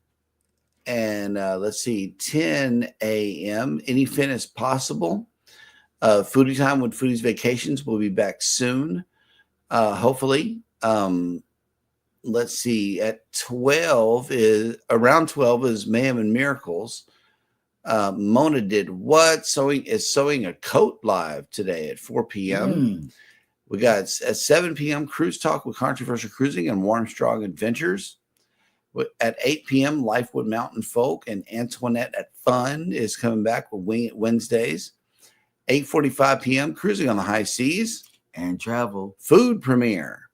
And let's see, 10 a.m. Any Fin is Possible. Foodie Time with Foodie's Vacations will be back soon, hopefully. Let's see, around 12 is Mayhem and Miracles. Mona did what? Sewing a coat live today at 4 p.m. Mm. We got at 7 p.m. Cruise Talk with Controversial Cruising and Warm Strong Adventures. At 8 p.m., Lifewood Mountain Folk and Antoinette at Fun is coming back with Wing It Wednesdays. 8:45 p.m., Cruising on the High Seas. And travel. Food premiere.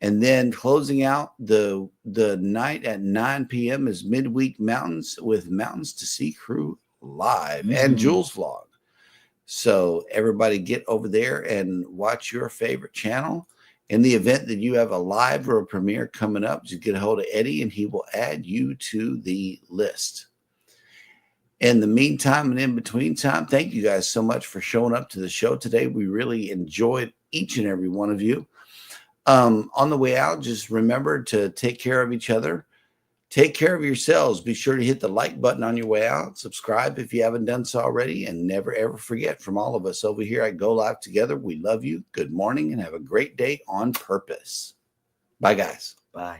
And then closing out the night at 9 p.m. is Midweek Mountains with Mountains to Sea Crew live and Jules vlog. So everybody get over there and watch your favorite channel. In the event that you have a live or a premiere coming up, just get a hold of Eddie and he will add you to the list. In the meantime and in between time, thank you guys so much for showing up to the show today. We really enjoyed each and every one of you. On the way out, just remember to take care of each other. Take care of yourselves. Be sure to hit the like button on your way out. Subscribe if you haven't done so already. And never, ever forget, from all of us over here at Go Live Together, we love you. Good morning and have a great day on purpose. Bye, guys. Bye.